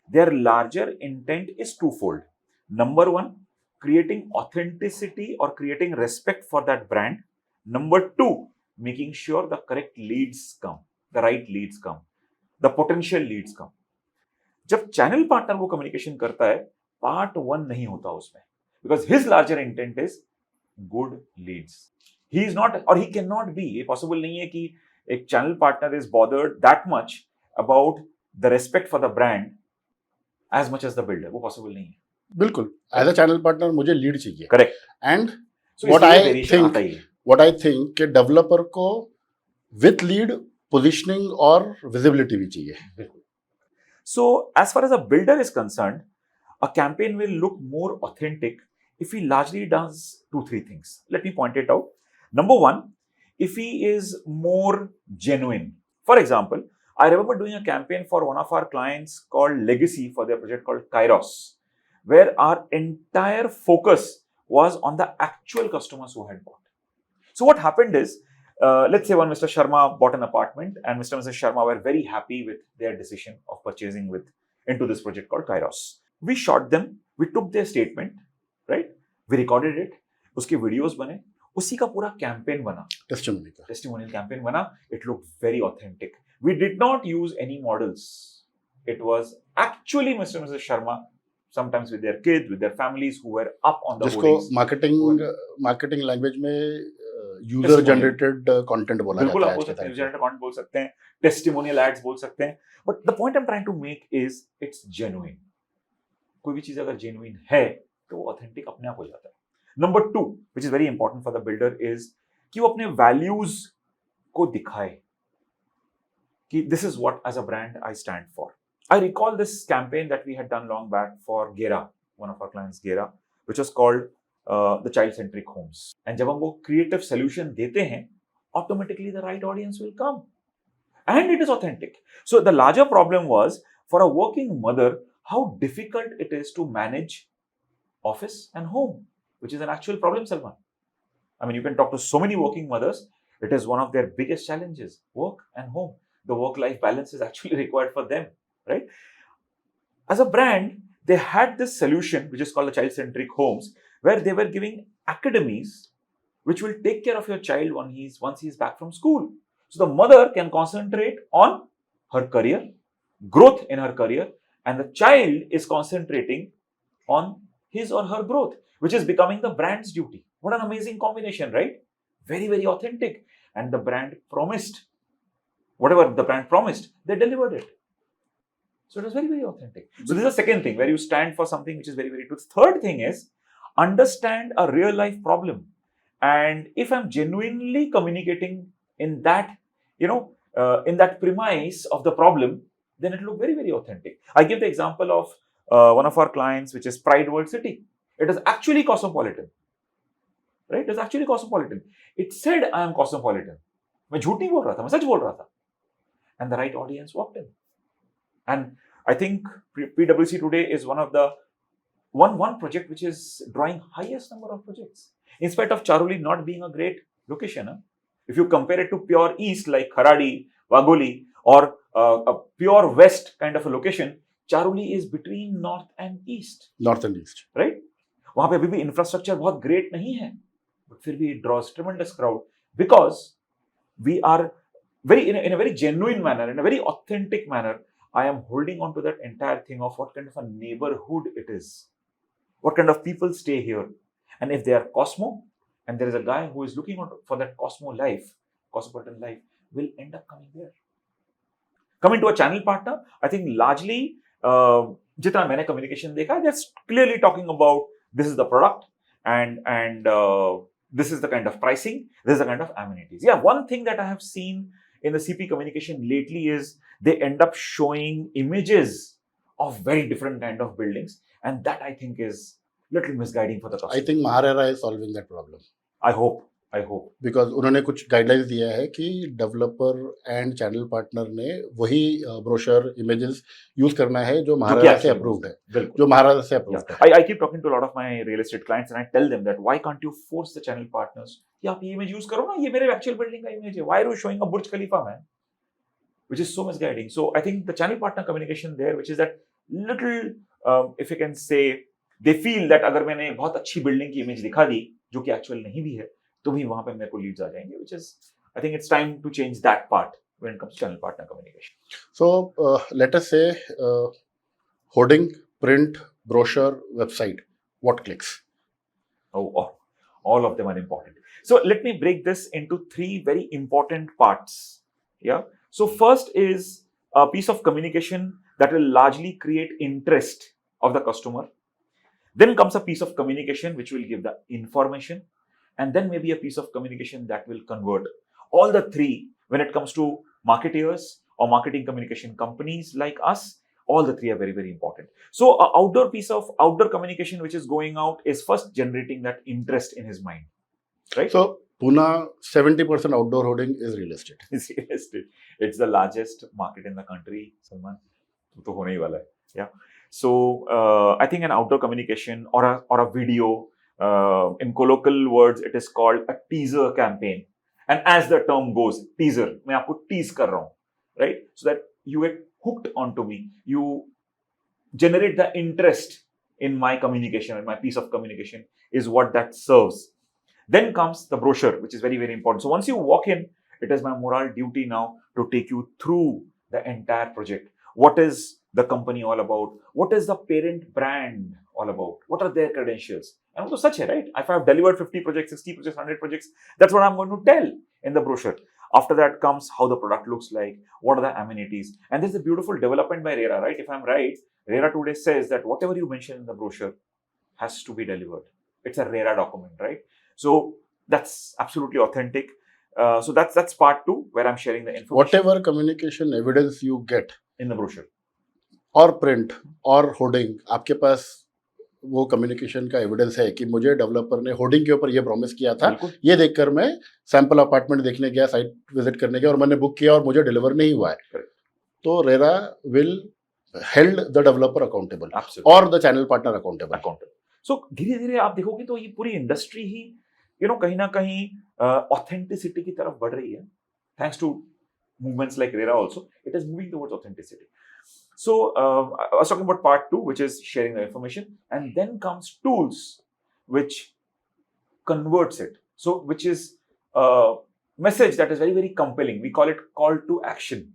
their larger intent is twofold. Number one, creating authenticity or creating respect for that brand. Number two, making sure the correct leads come, the right leads come, the potential leads come. जब channel partner वो communication करता है, part one नहीं होता उसमें, because his larger intent is good leads. He is not और he can not be, ये possible नहीं है कि एक channel partner is bothered that much about the respect for the brand as much as the builder. वो possible नहीं है. बिल्कुल, एज अ चैनल पार्टनर मुझे लीड चाहिए. करेक्ट. एंड So व्हाट इसलिए आई थिंक कि डेवलपर को विथ लीड पोजीशनिंग और विजिबिलिटी भी चाहिए. बिल्कुल. So as far as a builder is concerned, a campaign will look more authentic if he largely does 2-3 things. Let me point it out. Number one, if he is more genuine. For example, I remember doing a campaign for one of our clients called Legacy for their project called Kairos, where our entire focus was on the actual customers who had bought. So what happened is, let's say one Mr. Sharma bought an apartment and Mr. and Mrs. Sharma were very happy with their decision of purchasing into this project called Kairos. We shot them, we took their statement, right? We recorded it, उसके videos बने, उसी का पूरा campaign बना, testimonial campaign बना. It looked very authentic. We did not use any models. It was actually Mr. and Mrs. Sharma, sometimes with their kids, with their families who were up on the जिसको marketing language में user generated content बोला जाता है. बिल्कुल, आप बोल सकते हैं, यूजर जनरेटेड कंटेंट बोल सकते हैं, टेस्टिमोनियल एड्स बोल सकते हैं. But the point I am trying to make is it's genuine. कोई भी चीज अगर जेन्युइन है तो वो ऑथेंटिक अपने आप हो जाता है. Number two, which is very important for the builder, is कि वो अपने वैल्यूज को दिखाए कि this is what as a brand I stand for. I recall this campaign that we had done long back for Gera, one of our clients Gera, which was called the child-centric homes. And जब हम वो creative solution देते हैं, automatically the right audience will come. And it is authentic. So the larger problem was, for a working mother, how difficult it is to manage office and home, which is an actual problem, Salman. I mean, you can talk to so many working mothers. It is one of their biggest challenges, work and home. The work-life balance is actually required for them, right? As a brand, they had this solution, which is called the child-centric homes, where they were giving academies which will take care of your child once he's back from school. So the mother can concentrate on her career, growth in her career, and the child is concentrating on his or her growth, which is becoming the brand's duty. What an amazing combination, right? Very, very authentic. And the brand promised, whatever the brand promised, they delivered it. So it was very, very authentic. So this is the second thing, where you stand for something which is very, very true. The third thing is, understand a real life problem. And if I'm genuinely communicating in that, in that premise of the problem, then it will look very, very authentic. I give the example of one of our clients, which is Pride World City. It is actually cosmopolitan, right? It is actually cosmopolitan. It said, I am cosmopolitan. मैं झूठ नहीं बोल रहा था, मैं सच बोल रहा था. And the right audience walked in. And I think PwC today is one of the one project which is drawing highest number of projects, in spite of Charoli not being a great location. If you compare it to pure east like Kharadi, Wagoli, or a pure west kind of a location, Charoli is between north and east. North and east, right? वहां पे अभी भी infrastructure बहुत great नहीं है, but फिर भी it draws tremendous crowd because we are very in a very genuine manner, in a very authentic manner. I am holding on to that entire thing of what kind of a neighborhood it is, what kind of people stay here, and if they are Cosmo, and there is a guy who is looking out for that Cosmo life, cosmopolitan life, will end up coming there. Coming to a channel partner, I think largely, जितना मैंने communication देखा, they're clearly talking about this is the product and this is the kind of pricing, this is the kind of amenities. Yeah, one thing that I have seen in the CP communication lately is they end up showing images of very different kind of buildings, and that I think is little misguiding for the customer. I think Maharera is solving that problem. I hope. Because उन्होंने कुछ guidelines दिया है कि developer and channel partner ने वही brochure images use करना है जो महाराजा से अप्रूव्ड है, जो महाराजा से अप्रूव्ड है. I keep talking to a lot of my real estate clients and I tell them that why can't you force the channel partners कि आप ये इमेज यूज करो ना, ये मेरे एक्चुअल बिल्डिंग का इमेज है, why are you showing a Burj Khalifa, man? Which is so misguiding. So I think the channel partner communication there, which is that little if you can say, they feel that अगर मैंने बहुत अच्छी building की image दिखा दी जो कि actual नहीं भी है, तो भी वहां पे मेरे को लीड्स आ जाएंगे, which is I think it's time to change that part when it comes to channel partner communication. So let us say hoarding, print, brochure, website, what clicks? Oh, all of them are important. So let me break this into three very important parts. Yeah. So first is a piece of communication that will largely create interest of the customer. Then comes a piece of communication which will give the information. And then maybe a piece of communication that will convert. All the three, when it comes to marketeers or marketing communication companies like us, all the three are very, very important. So an outdoor piece of outdoor communication which is going out is first generating that interest in his mind, right? So Pune, 70% outdoor hoarding is real estate. It's real estate. It's the largest market in the country, Salman. तो होने ही वाला है. Yeah. So I think an outdoor communication or a video, in colloquial words, it is called a teaser campaign. And as the term goes, teaser, मैं आपको tease कर रहा हूँ, right? So that you get hooked onto me, you generate the interest in my communication, and my piece of communication is what that serves. Then comes the brochure, which is very, very important. So once you walk in, it is my moral duty now to take you through the entire project. What is the company all about? What is the parent brand all about? What are their credentials? And also such a, right? If I've delivered 50 projects, 60 projects, 100 projects, that's what I'm going to tell in the brochure. After that comes how the product looks like, what are the amenities. And there's a beautiful development by RERA, right? If I'm right, RERA today says that whatever you mention in the brochure has to be delivered. It's a RERA document, right? So that's absolutely authentic. So that's part two, where I'm sharing the information. Whatever communication evidence you get in the brochure और print और hoarding, आपके पास वो communication का evidence है कि मुझे developer ने hoarding के ऊपर ये प्रॉमिस किया था, ये देखकर मैं सैंपल अपार्टमेंट देखने गया, साइट विजिट करने गया और मैंने बुक किया और मुझे डिलीवर नहीं हुआ है, तो RERA will held the developer accountable और द चैनल पार्टनर अकाउंटेबल. सो धीरे धीरे आप देखोगे तो ये पूरी इंडस्ट्री ही कहीं ना कहीं ऑथेंटिसिटी की तरफ बढ़ रही है, thanks to movements like RERA also. It is moving towards authenticity. So I was talking about part two, which is sharing the information, and then comes tools which converts it. So which is a message that is very, very compelling. We call it call to action,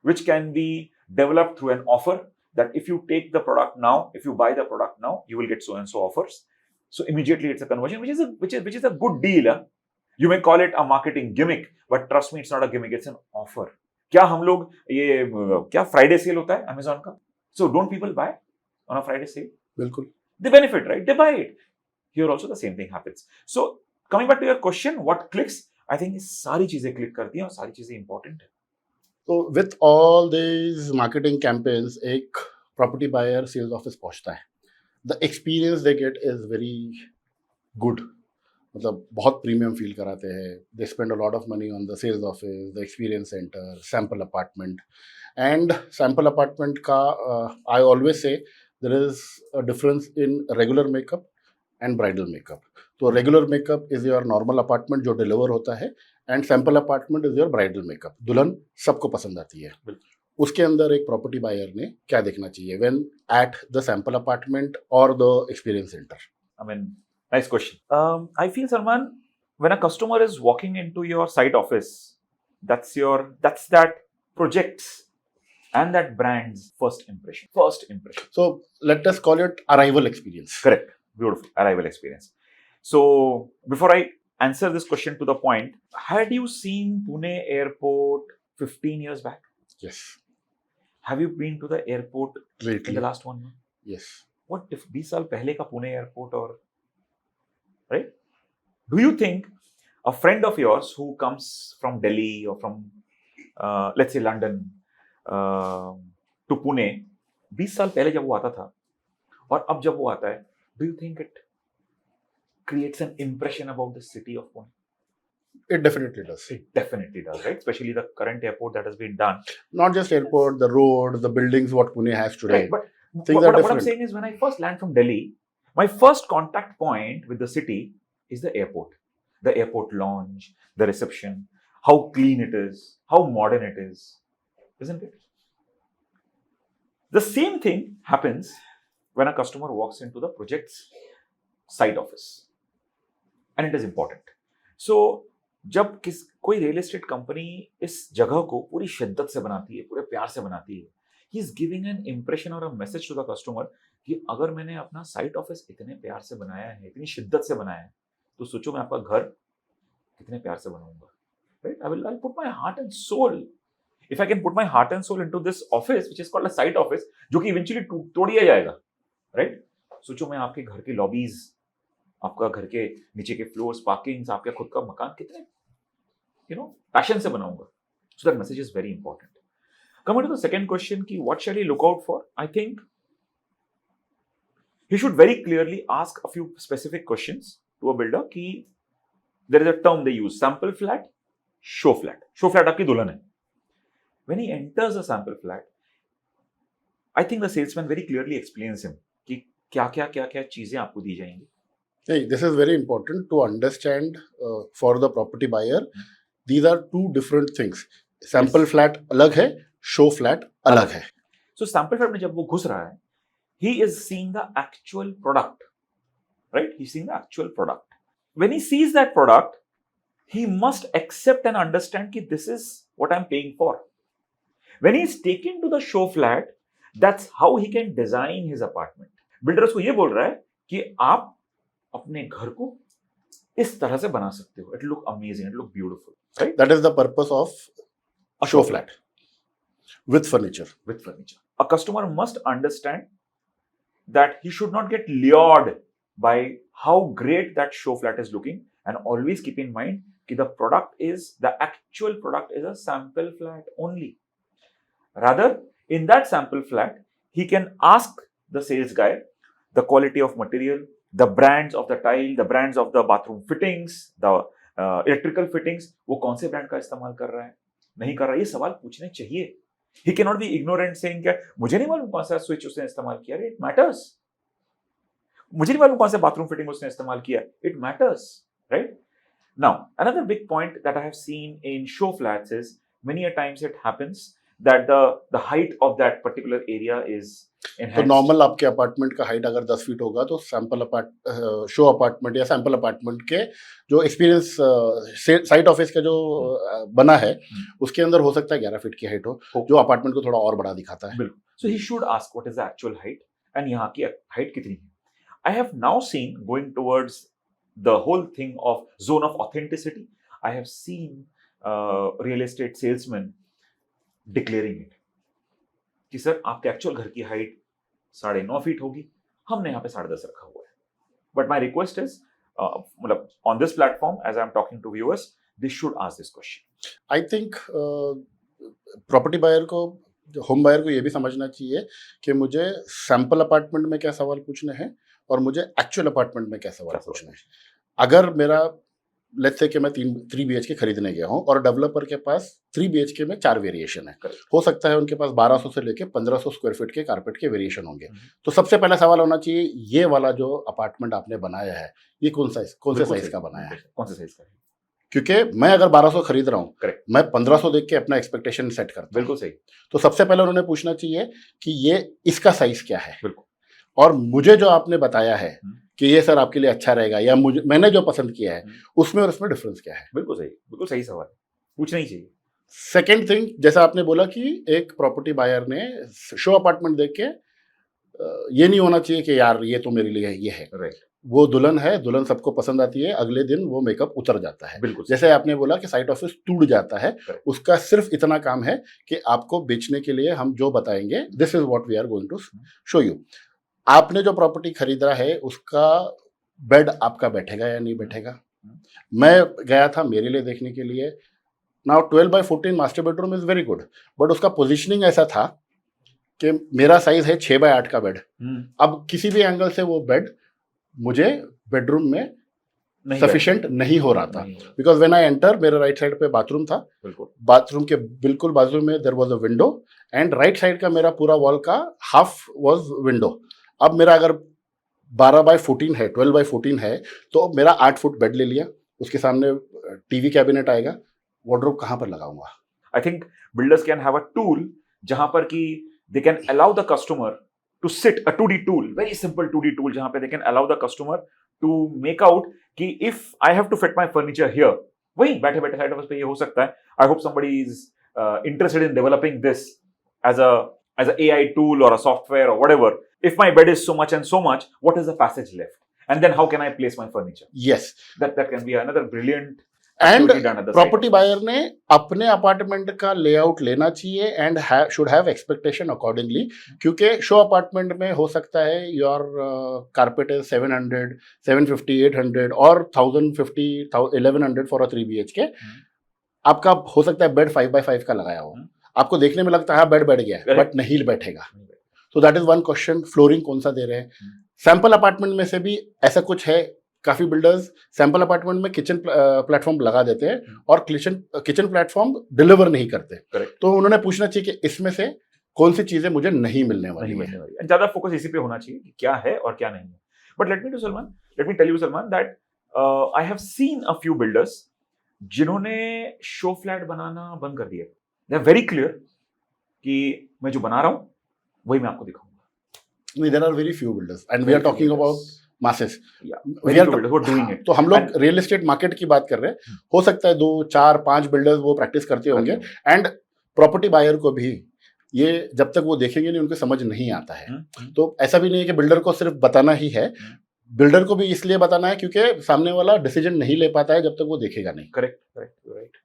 which can be developed through an offer that if you take the product now, if you buy the product now, you will get so and so offers. So immediately it's a conversion, which is a good deal. Huh? You may call it a marketing gimmick, but trust me, it's not a gimmick, it's an offer. क्या हम लोग ये क्या Friday sale होता है Amazon का? So don't people buy on a Friday sale? बिल्कुल. They benefit, right? They buy it. Here also the same thing happens. So coming back to your question, what clicks? I think सारी चीजें click करती हैं और सारी चीजें important है. So with all these marketing campaigns, एक property buyer sales office पहुंचता है. The experience they get is very good. मतलब बहुत प्रीमियम फील कराते हैं. They spend a lot of money on the sales office, the experience centre, sample apartment. And sample apartment का I always say there is a difference in regular makeup and bridal makeup. तो regular makeup is your normal apartment जो deliver होता है, and sample apartment is your bridal makeup. दुल्हन सबको पसंद आती है. उसके अंदर एक प्रॉपर्टी बायर ने क्या देखना चाहिए when at the sample apartment और the experience centre? I mean, nice question. I feel, Salman, when a customer is walking into your site office, that's that project's and that brand's first impression. So let us call it arrival experience. Correct. Beautiful. Arrival experience. So before I answer this question to the point, had you seen Pune airport 15 years back? Yes. Have you been to the airport Lately. in the last 1 month? Yes. What if 20 साल पहले का Pune airport और right? Do you think a friend of yours who comes from Delhi or from let's say London to Pune 20 साल पहले जब वो आता था और अब जब वो आता है, do you think it creates an impression about the city of Pune? It definitely does. It definitely does, right? Especially the current airport that has been done. Not just airport, the road, the buildings, what Pune has today. Right, but Things are what I'm different. saying is when I first land from Delhi, my first contact point with the city is the airport lounge, the reception, how clean it is, how modern it is, isn't it? The same thing happens when a customer walks into the project's site office, and it is important. So जब कोई real estate company इस जगह को पूरी शिद्दत से बनाती है, पूरे प्यार से बनाती है, he is giving an impression और a message to the customer कि अगर मैंने अपना साइट ऑफिस इतने प्यार से बनाया है, इतनी शिद्दत से बनाया है, तो सोचो मैं आपका घर कितने प्यार से बनाऊंगा, right? I'll put my heart and soul. If I can put my heart and soul into this office, which is called a site office, जो कि इवेंचुअली तोड़ दिया जाएगा, राइट? सोचो मैं आपके घर के लॉबीज, आपका घर के नीचे के फ्लोर्स, पार्किंग्स, आपका खुद का मकान कितने पैशन से बनाऊंगा. So that message is very important. Coming to the second question, ki what shall he look out for? I think he should very clearly ask a few specific questions to a builder. Ki there is a term they use, sample flat, show flat. Show flat आपकी दुल्हन है. When he enters a sample flat, I think the salesman very clearly explains him कि क्या चीजें आपको दी जाएंगी. Hey, this is very important to understand for the property buyer. These are two different things. Sample flat अलग है, show flat अलग है. So sample flat में जब वो घुस रहा है, he is seeing the actual product, right? He's seeing the actual product. When he sees that product, he must accept and understand कि this is what I'm paying for. When he's taken to the show flat, that's how he can design his apartment. Builder उसको ये बोल रहा है कि आप अपने घर को इस तरह से बना सकते हो. It look amazing, it look beautiful, right? That is the purpose of a show flat with furniture. With furniture. A customer must understand that he should not get lured by how great that show flat is looking, and always keep in mind that the actual product is a sample flat only. Rather, in that sample flat, he can ask the sales guy the quality of material, the brands of the tile, the brands of the bathroom fittings, the electrical fittings, वो कौन से brand का इस्तेमाल कर रहा है, नहीं कर रहा है, ये सवाल पूछने चाहिए. He cannot be ignorant saying क्या मुझे नहीं मालूम कौन सा स्विच उसने इस्तेमाल किया. It matters. मुझे नहीं मालूम कौन सा बाथरूम फिटिंग उसने इस्तेमाल किया. It matters, right? Now, another big point that I have seen in show flats is many a times it happens that the height of that particular area is enhanced. तो normal आपके apartment का height अगर 10 feet होगा तो show apartment या sample apartment के जो experience site office का जो बना है उसके अंदर हो सकता है 11 फीट की हाइट हो, जो अपार्टमेंट को थोड़ा और बड़ा दिखाता है. बिल्कुल. So he should ask what is the actual height and यहाँ की हाइट कितनी है. I have now seen going towards the whole thing of zone of authenticity. I have seen real estate salesman declaring it कि sir आपके actual घर की height 9.5 feet होगी, हमने यहाँ पे 10.5 रखा हुआ है. बट माई रिक्वेस्ट इज मतलब on this platform as I am talking to viewers, they should ask this question. I think property buyer को, होम बायर को ये भी समझना चाहिए कि मुझे सैंपल अपार्टमेंट में क्या सवाल पूछने हैं और मुझे एक्चुअल अपार्टमेंट में क्या सवाल पूछने हैं. अगर मेरा लेट्स से कि मैं 3 BHK खरीदने गया हूं और डेवलपर के पास 3 BHK में 4 वेरिएशन है, हो सकता है उनके पास 1200 से लेके 1500 स्क्वायर फीट के कारपेट के वेरिएशन होंगे. तो सबसे पहला सवाल होना चाहिए, ये वाला जो अपार्टमेंट आपने बनाया है ये कौन से साइज का बनाया है, कौन से साइज का है. क्योंकि मैं अगर 1200 खरीद रहा हूँ, मैं 1500 देख के अपना एक्सपेक्टेशन सेट करता हूँ. बिल्कुल सही. तो सबसे पहले उन्होंने पूछना चाहिए कि ये इसका साइज क्या है. बिल्कुल. और मुझे जो आपने बताया है कि ये सर आपके लिए अच्छा रहेगा, या मुझे मैंने जो पसंद किया है उसमें और उसमें डिफरेंस क्या है? बिल्कुल सही सवाल, पूछना ही चाहिए। सेकेंड थिंग, जैसा आपने बोला कि एक प्रॉपर्टी बायर ने शो अपार्टमेंट देख के ये नहीं होना चाहिए कि यार ये तो मेरे लिए ये है। राइट, वो दुल्हन है, दुल्हन सबको पसंद आती है, अगले दिन वो मेकअप उतर जाता है। बिल्कुल जैसे आपने बोला कि साइट ऑफिस टूट जाता है, Correct. उसका सिर्फ इतना काम है कि आपको बेचने के लिए हम जो बताएंगे, this is what we are going to show you. आपने जो प्रॉपर्टी खरीदा है उसका बेड आपका बैठेगा या नहीं बैठेगा? मैं गया था मेरे लिए देखने के लिए। Now 12x14 master bedroom is very good, but उसका पोजिशनिंग ऐसा था कि मेरा साइज है 6x8 का बेड। अब किसी भी एंगल से वो बेड मुझे बेडरूम में सफिशिएंट नहीं हो रहा था, बिकॉज व्हेन आई एंटर, मेरे राइट साइड पे बाथरूम था, बाथरूम के बिल्कुल बाजू में there was a window, and right side का मेरा पूरा वॉल का हाफ वाज विंडो। अब मेरा अगर 12x14 है, 12x14 है, तो मेरा 8 फुट बेड ले लिया, उसके सामने टीवी कैबिनेट आएगा, वार्डरोब कहाँ पर लगाऊंगा? I think builders can have a tool जहां पर कि they can allow the customer to sit, a 2D tool, very simple 2D tool, जहां पे they can allow the customer to make out कि if I have to fit my furniture here, वही बैठे बैठे side office पे ये हो सकता है। I hope somebody is interested in developing this as a AI tool or a software or whatever. If my bed is so much and so much, what is the passage left? And then how can I place my furniture? Yes. That can be another brilliant and activity done at the site. Property buyer ने अपने apartment का layout लेना चाहिए and should have expectation accordingly, क्योंकि show apartment में हो सकता है योर कारपेट इज 700, 750, 800 और 1050, 1100 फॉर अ 3 BHK। आपका हो सकता है बेड 5x5 का लगाया हो, आपको देखने में लगता है बेड बैठ गया, बट नहीं बैठेगा। तो that is one question. Flooring कौन सा दे रहे हैं? सैंपल अपार्टमेंट में से भी ऐसा कुछ है, काफी बिल्डर्स सैंपल अपार्टमेंट में किचन प्लेटफॉर्म लगा देते हैं और किचन प्लेटफॉर्म डिलीवर नहीं करते। Correct. तो उन्होंने पूछना चाहिए कि इसमें से कौन सी चीजें मुझे नहीं मिलने वाली है। ज्यादा फोकस इसी पे होना चाहिए कि क्या है और क्या नहीं है। But let me tell you Salman that I have seen a few builders जिन्होंने शो फ्लैट बनाना बंद कर दिया। दे आर वेरी क्लियर कि मैं जो बना रहा हूं वही मैं आपको दिखाऊंगा। नहीं, there are very few builders and we are talking about masses. तो हम लोग रियल एस्टेट मार्केट की बात कर रहे हैं। हो सकता है 2, 4, 5 बिल्डर्स वो प्रैक्टिस करते होंगे, एंड प्रॉपर्टी बायर को भी ये जब तक वो देखेंगे नहीं उनको समझ नहीं आता है। तो ऐसा भी नहीं है कि बिल्डर को सिर्फ बताना ही है, बिल्डर को भी इसलिए बताना है क्योंकि सामने वाला डिसीजन नहीं ले पाता है जब तक वो देखेगा नहीं। Correct, right.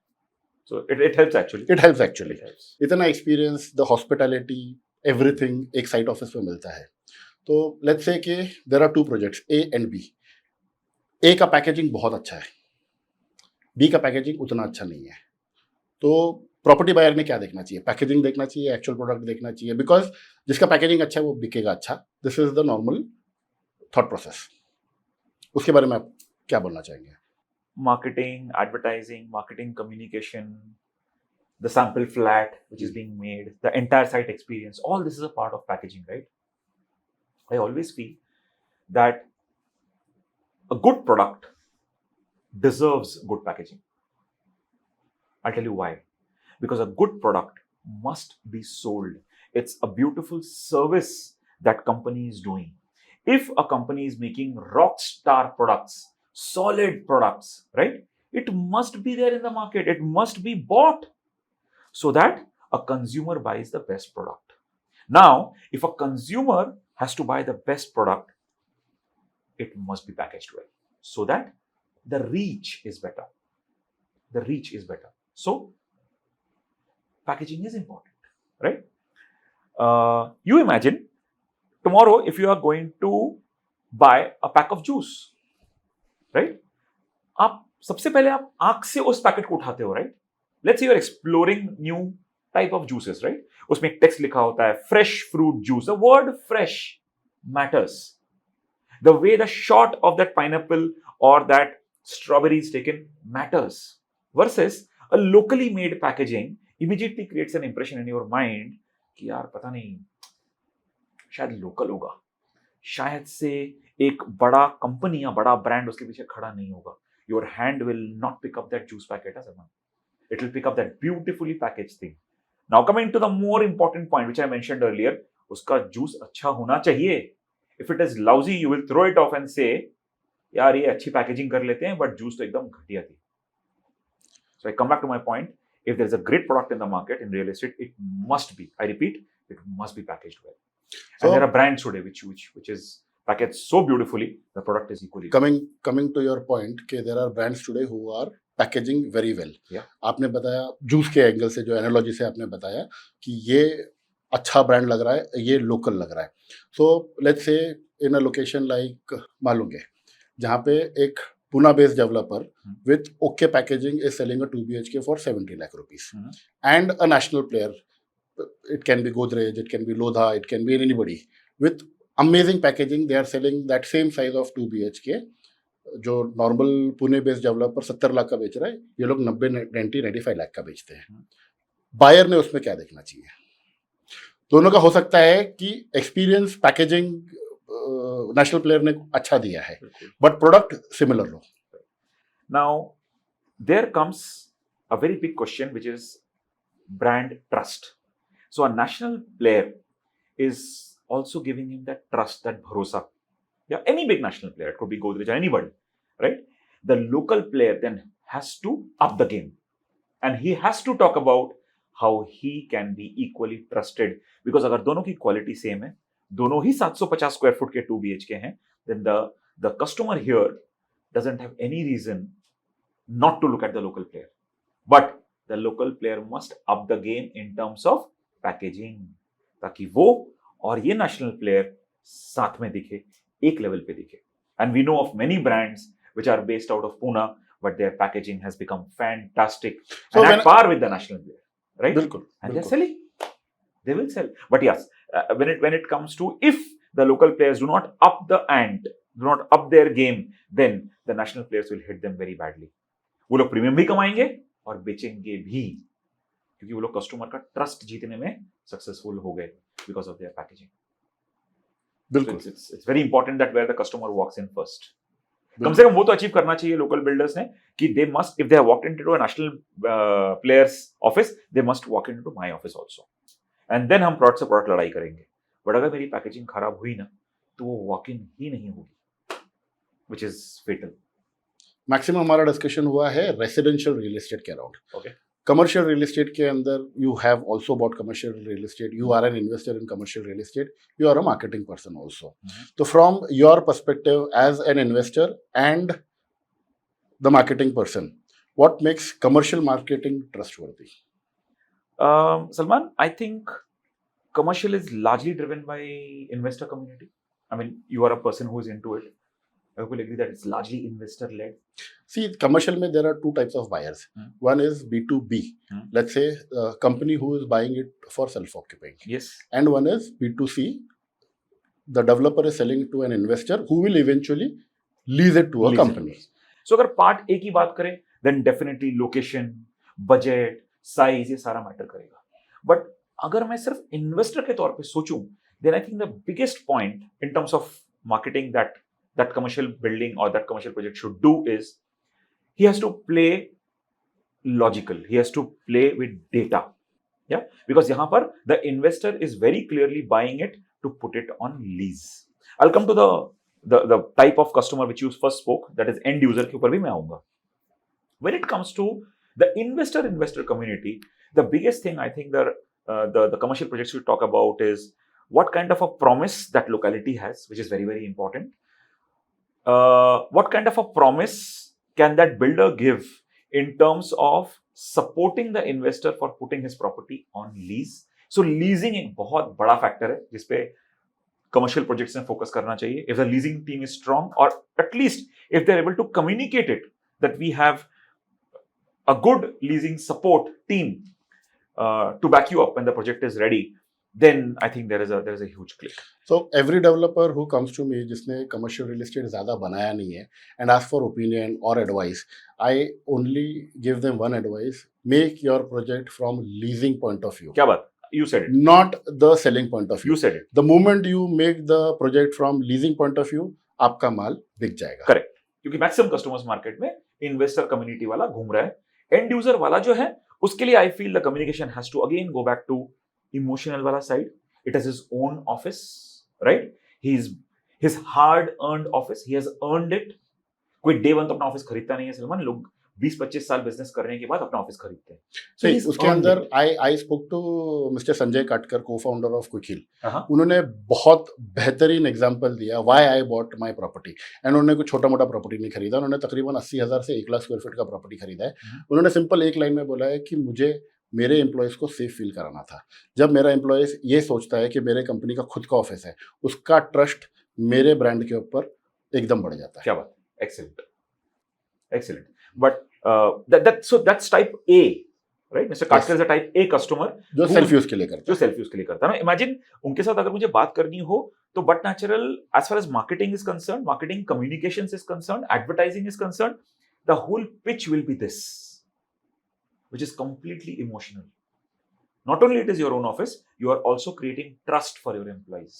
So it helps actually. इतना एक्सपीरियंस, द हॉस्पिटैलिटी, एवरीथिंग एक साइट ऑफिस में मिलता है। तो लेट्स से कि there are 2 projects, A and B. A का पैकेजिंग बहुत अच्छा है, बी का पैकेजिंग उतना अच्छा नहीं है। तो प्रॉपर्टी बायर ने क्या देखना चाहिए? पैकेजिंग देखना चाहिए, एक्चुअल प्रोडक्ट देखना चाहिए, बिकॉज जिसका पैकेजिंग अच्छा है वो बिकेगा अच्छा। This is the normal thought process. उसके बारे में आप क्या बोलना चाहेंगे? Marketing, advertising, marketing communication, the sample flat which is being made, the entire site experience, all this is a part of packaging, right? I always feel that a good product deserves good packaging. I'll tell you why. Because a good product must be sold. It's a beautiful service that company is doing. If a company is making rock star products, solid products, right? It must be there in the market. It must be bought so that a consumer buys the best product. Now, if a consumer has to buy the best product, it must be packaged well so that the reach is better. So, packaging is important, right? You imagine tomorrow if you are going to buy a pack of juice, right? आप सबसे पहले आप आंख से उस packet को उठाते हो, right? Let's say you are exploring new type of juices, right? उसमें एक टेक्स्ट लिखा होता है fresh fruit juice. The word fresh matters. The way the shot of that pineapple or that strawberry is taken matters. Versus a locally made packaging immediately creates an impression in your mind कि यार पता नहीं शायद local होगा, शायद से एक बड़ा कंपनी या बड़ा ब्रांड उसके पीछे खड़ा नहीं होगा. Your hand will not pick up that juice packet as a man. It will pick up that beautifully packaged thing. Now coming to the more important point which I mentioned earlier, उसका juice अच्छा होना चाहिए. If it is lousy, you will throw it off and say, यार ये अच्छी packaging कर लेते हैं बट जूस तो एकदम घटिया थी. So I come back to my point. If there is a great product in the market in real estate, it must be, I repeat, it must be packaged well. So, and there are brands today which is packaged so beautifully, the product is equally good. coming to your point कि there are brands today who are packaging very well. Yeah. आपने बताया juice के angle से, जो analogy से आपने बताया कि ये अच्छा ब्रांड लग रहा है, ये लोकल लग रहा है. So let's say in a location like मालूंगे, जहाँ पे एक Pune based developer with okay packaging is selling a 2 BHK for 70 lakh rupees. And a national player, it can be Godrej, it can be Lodha, it can be anybody, with amazing packaging, they are selling that same size of 2 BHK. जो normal Pune based developer 70 lakh का बेच रहा है, ये लोग 95 लाख का बेचते हैं. बायर ने उसमें क्या देखना चाहिए? दोनों का हो सकता है कि एक्सपीरियंस पैकेजिंग नेशनल प्लेयर ने अच्छा दिया है, बट प्रोडक्ट सिमिलर हो. Now, there comes a very big question, which is brand trust. So, a national player is also giving him that trust, that bharosa. Yeah, any big national player, it could be Godrej or anybody, right? The local player then has to up the game, and he has to talk about how he can be equally trusted. Because अगर दोनों की quality same है, दोनों ही 750 square foot के 2 BHK हैं, then the customer here doesn't have any reason not to look at the local player. But the local player must up the game in terms of packaging, ताकि वो और ये national player साथ में दिखे, एक लेवल पे दिखे. And we know of many brands which are based out of Pune, but their packaging has become fantastic and at par with the national player, right? बिल्कुल. And they're selling. They will sell. But yes, when it comes to, if the local players do not up the ant, do not up their game, then the national players will hit them very badly. वो लोग premium भी कमाएंगे और बेचेंगे भी, क्योंकि वो लोग कस्टमर का ट्रस्ट जीतने में सक्सेसफुल हो गए because of their packaging. बिल्कुल. So it's very important that where the customer walks in first. कम से कम वो तो अचीव करना चाहिए लोकल बिल्डर्स ने कि they must, if they have walked into a national player's office, they must walk into my office also. And then हम product से product लड़ाई करेंगे. बट अगर मेरी पैकेजिंग खराब हुई ना, तो वो वॉक इन ही नहीं होगी, which is fatal. मैक्सिमम हमारा डिस्कशन हुआ है रेसिडेंशियल रियल एस्टेट के around. Okay. Commercial real estate के अंदर you have also bought commercial real estate, you are an investor in commercial real estate, you are a marketing person also. तो from your perspective as an investor and the marketing person, what makes commercial marketing trustworthy? Salman, I think commercial is largely driven by investor community. I mean, you are a person who is into it. I will agree that it's largely investor led. See, commercial में there are two types of buyers. One is B2B. Let's say a company who is buying it for self-occupying. Yes. And one is B2C. The developer is selling it to an investor who will eventually lease it to a company. So अगर part A की बात करें, then definitely location, budget, size, ये सारा matter करेगा. But अगर मैं सिर्फ इन्वेस्टर के तौर पे सोचूं, then I think the biggest point in terms of marketing that commercial building और that commercial project should do is he has to play logical, he has to play with data. या because यहां पर the investor is very clearly buying it to put it on lease. I will come to the type of customer which you first spoke, that is end user के ऊपर भी मैं आऊंगा. When it comes to the investor community, the biggest thing I think the commercial projects we talk about is what kind of a promise that locality has, which is very, very important. What kind of a promise can that builder give in terms of supporting the investor for putting his property on lease? So leasing एक बहुत बड़ा factor है जिसपे commercial projects में focus करना चाहिए. If the leasing team is strong, or at least if they're able to communicate it, that we have a good leasing support team to back you up when the project is ready, then I think there is a huge click. So every developer who comes to me जिसने commercial real estate ज़्यादा बनाया नहीं है and ask for opinion or advice, I only give them one advice: make your project from leasing point of view. क्या बात? You said it. Not the selling point of view. You said it. The moment you make the project from leasing point of view, आपका माल बिक जाएगा. Correct. क्योंकि maximum customers market में investor community वाला घूम रहा है. एंड यूजर वाला जो है उसके लिए I feel the communication has to again go back to emotional वाला side. It is his own office, right? He His hard-earned office, he has earned it. कोई day one तो अपना ऑफिस खरीदता नहीं है सलमान. लोग 20-25 साल बिजनेस करने के बाद अपना ऑफिस खरीदते हैं. So नहीं, he's उसके earned अंदर it. I spoke to mister Sanjay Katkar, को फाउंडर ऑफ क्विकहिल. हाँ. उन्होंने बहुत बेहतरीन एग्जांपल दिया why I bought my property. And उन्होंने कुछ छोटा मोटा प्रॉपर्टी नहीं खरीदा, उन्होंने तकरीबन 80,000 से 1 लाख स्क्वायर फीट का प्रॉपर्टी खरीदा है. उन्होंने सिंपल एक लाइन में बोला है कि मुझे मेरे एम्प्लॉयज़ को सेफ फील कराना था. जब मेरा एम्प्लॉयज़ ये सोचता है कि मेरे कंपनी का खुद का ऑफिस है, उसका ट्रस्ट मेरे ब्रांड के ऊपर एकदम बढ़ जाता है. क्या बात. Excellent. But that's type A, right? Mr. Katkar is a type A customer जो सेल्फ यूज के लिए करता जो सेल्फ यूज के लिए करता है ना. इमेजिन उनके साथ अगर मुझे बात करनी हो तो but natural as far as marketing is concerned, marketing communications is concerned, advertising is concerned, the whole pitch will be this, which is completely emotional. Not only it is your own office, you are also creating trust for your employees,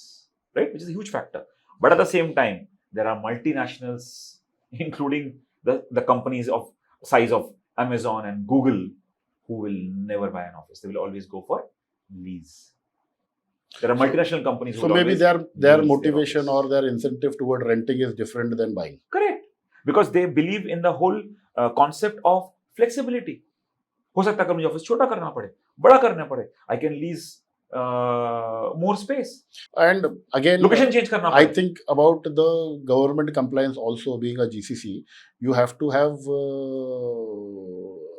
right? Which is a huge factor. But at the same time, there are multinationals, including the companies of size of Amazon and Google, who will never buy an office. They will always go for lease. There are multinational companies who So will maybe always their lease their motivation office. or their incentive toward renting is different than buying. Correct. Because they believe in the whole concept of flexibility. हो सकता है कि मुझे office छोटा करना पड़े, बड़ा करना पड़े, I can lease more space. And again, Location change करना I पड़े. think about the government compliance also being a GCC, you have to have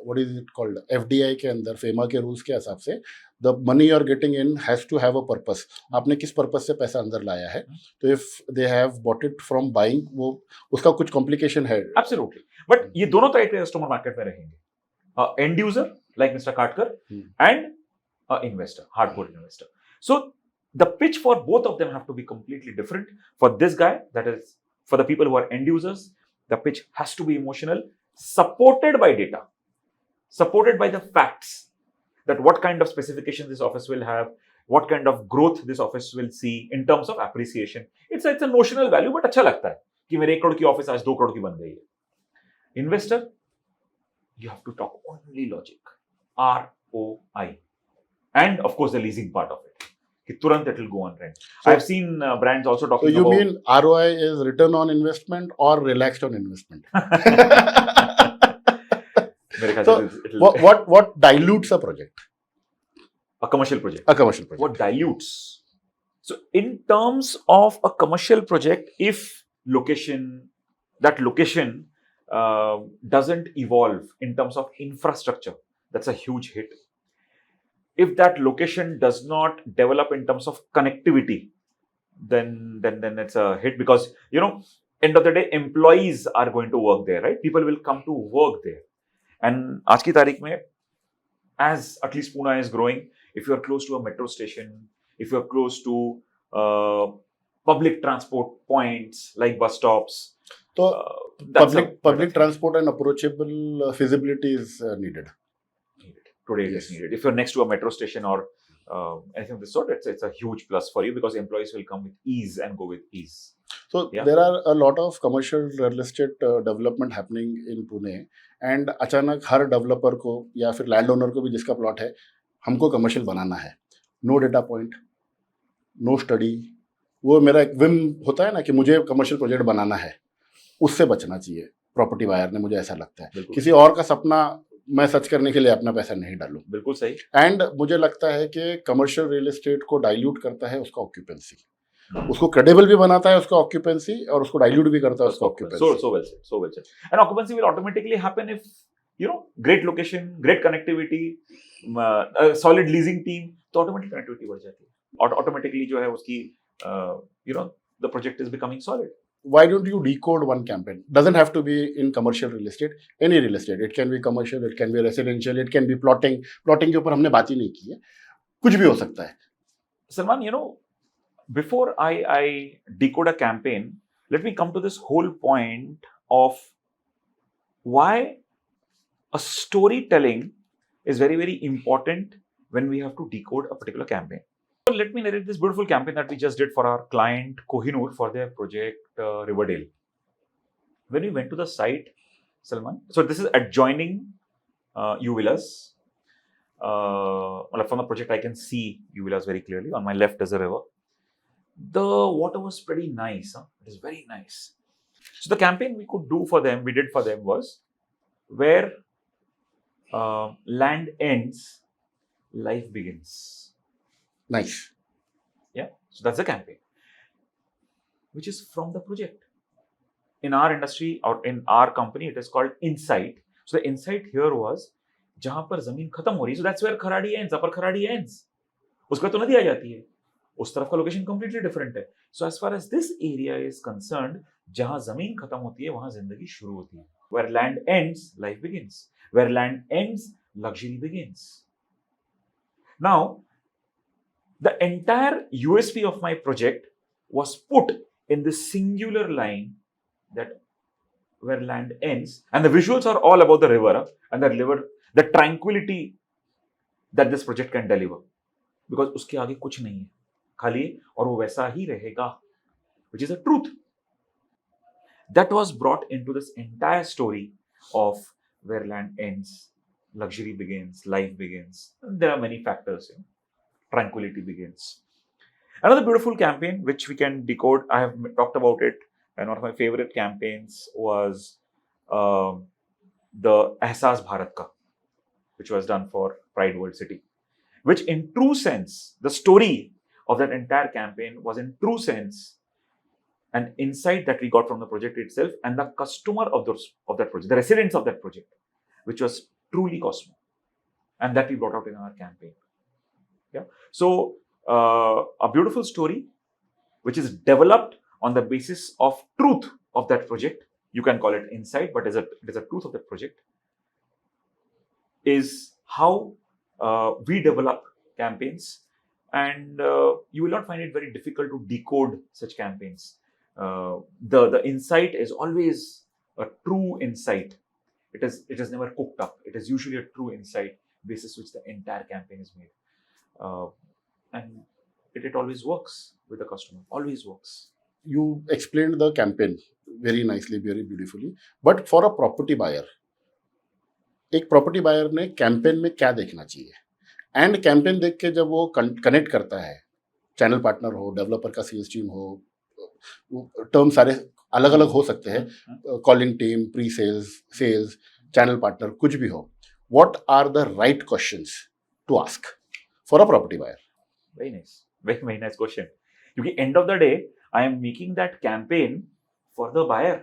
what is it called, FDI के अंदर FEMA के rules के हिसाब से the money you are getting in has to have a purpose. आपने किस purpose से पैसा अंदर लाया है. तो if they have bought it from buying, वो उसका कुछ complication है. Absolutely. But ये दोनों तरह के कस्टमर मार्केट में रहेंगे. End user like Mr. Katkar and investor, hardcore investor. So the pitch for both of them have to be completely different. For this guy, that is for the people who are end users, the pitch has to be emotional, supported by data, supported by the facts, that what kind of specifications this office will have, what kind of growth this office will see in terms of appreciation. It's a notional value, but अच्छा लगता है कि मेरे 1 करोड़ की office आज 2 करोड़ की बन गई है. Investor, you have to talk only logic, ROI. And of course, the leasing part of it. कि तुरंत it will go on rent. So, I've seen brands also talking so you about. mean ROI is return on investment or relaxed on investment? मेरे ख्याल So से it'll what dilutes a project? a commercial project. A commercial project. What dilutes? So in terms of a commercial project, if that location doesn't evolve in terms of infrastructure, that's a huge hit. If that location does not develop in terms of connectivity, then it's a hit, because end of the day employees are going to work there, right? People will come to work there. And आज की तारीख में, as at least Pune is growing, if you are close to a metro station, if you are close to public transport points like bus stops, So public thing. transport and approachable feasibility is needed. Today it Yes. is needed. If you're next to a metro station or anything of this sort, it's a huge plus for you, because employees will come with ease and go with ease. So Yeah. there are a lot of commercial real estate development happening in Pune, and अचानक हर developer को या फिर land owner को भी जिसका plot है, हमको commercial बनाना है, no data point, no study, वो मेरा एक विम होता है ना कि मुझे कमर्शियल प्रोजेक्ट बनाना है, उससे बचना चाहिए प्रॉपर्टी बायर ने, मुझे ऐसा लगता है. किसी और का सपना मैं सच करने के लिए अपना पैसा नहीं डालूं. बिल्कुल सही. एंड मुझे लगता है कि कमर्शियल रियल एस्टेट को डाइल्यूट करता है उसका ऑक्यूपेंसी, उसको क्रेडिबल भी बनाता है उसका ऑक्यूपेंसी, और उसको डाइल्यूट भी करता है उसका occupancy. So well said. And occupancy will automatically happen if great location, great connectivity, a solid leasing team, तो automatic connectivity बढ़ जाती है. और automatically जो है उसकी the project is becoming solid. Why don't you decode one campaign? Doesn't have to be in commercial real estate, any real estate. It can be commercial, it can be residential, it can be plotting. Plotting के ऊपर हमने बात ही नहीं की है, कुछ भी हो सकता है. Salman, before I decode a campaign, let me come to this whole point of why a storytelling is very, very important when we have to decode a particular campaign. So let me narrate this beautiful campaign that we just did for our client Kohinoor for their project Riverdale. When we went to the site, Salman, so this is adjoining U-Villas. From the project I can see U-Villas very clearly. On my left is a river. the water was pretty nice. It is very nice. So the campaign we did for them was where land ends, life begins. Nice. Yeah. So that's the campaign, which is from the project. In our industry or in our company, it is called insight. So the insight here was जहां पर जमीन खत्म हो रही है, so that's where Kharadi ends, upper Kharadi ends. उसके बाद तो नदी आ जाती है, उस तरफ का लोकेशन कंप्लीटली डिफरेंट है. So as far as this area is concerned, जहां जमीन खत्म होती है वहां जिंदगी शुरू होती है. Where land ends, life begins. Where land ends, luxury begins. Now the entire USP of my project was put in this singular line that where land ends, and the visuals are all about the river and the tranquility that this project can deliver, because उसके आगे कुछ नहीं है, खाली, और वो वैसा ही रहेगा, which is a truth that was brought into this entire story of where land ends, luxury begins, life begins. And there are many factors. Tranquility begins. Another beautiful campaign which we can decode, I have talked about it, and one of my favorite campaigns was the Ehsas Bharat Ka, which was done for Pride World City, which in true sense, the story of that entire campaign was in true sense an insight that we got from the project itself and the customer of that project, the residents of that project, which was truly Cosmo, and that we brought out in our campaign. Yeah. So a beautiful story which is developed on the basis of truth of that project. You can call it insight, but it is a truth of that project. Is how we develop campaigns, and you will not find it very difficult to decode such campaigns. The insight is always a true insight. It is never cooked up. It is usually a true insight basis which the entire campaign is made. And it always works with the customer, always works. You explained the campaign very nicely, very beautifully. But for a property buyer, एक property buyer ने campaign में क्या देखना चाहिए, and campaign देख के जब वो कनेक्ट करता है, चैनल पार्टनर हो, डेवलपर का सेल्स टीम हो, टर्म सारे अलग अलग हो सकते हैं, calling team, pre sales, sales, channel partner, कुछ भी हो, what are the right questions to ask for a property buyer? Very nice, very nice question. Because end of the day, I am making that campaign for the buyer.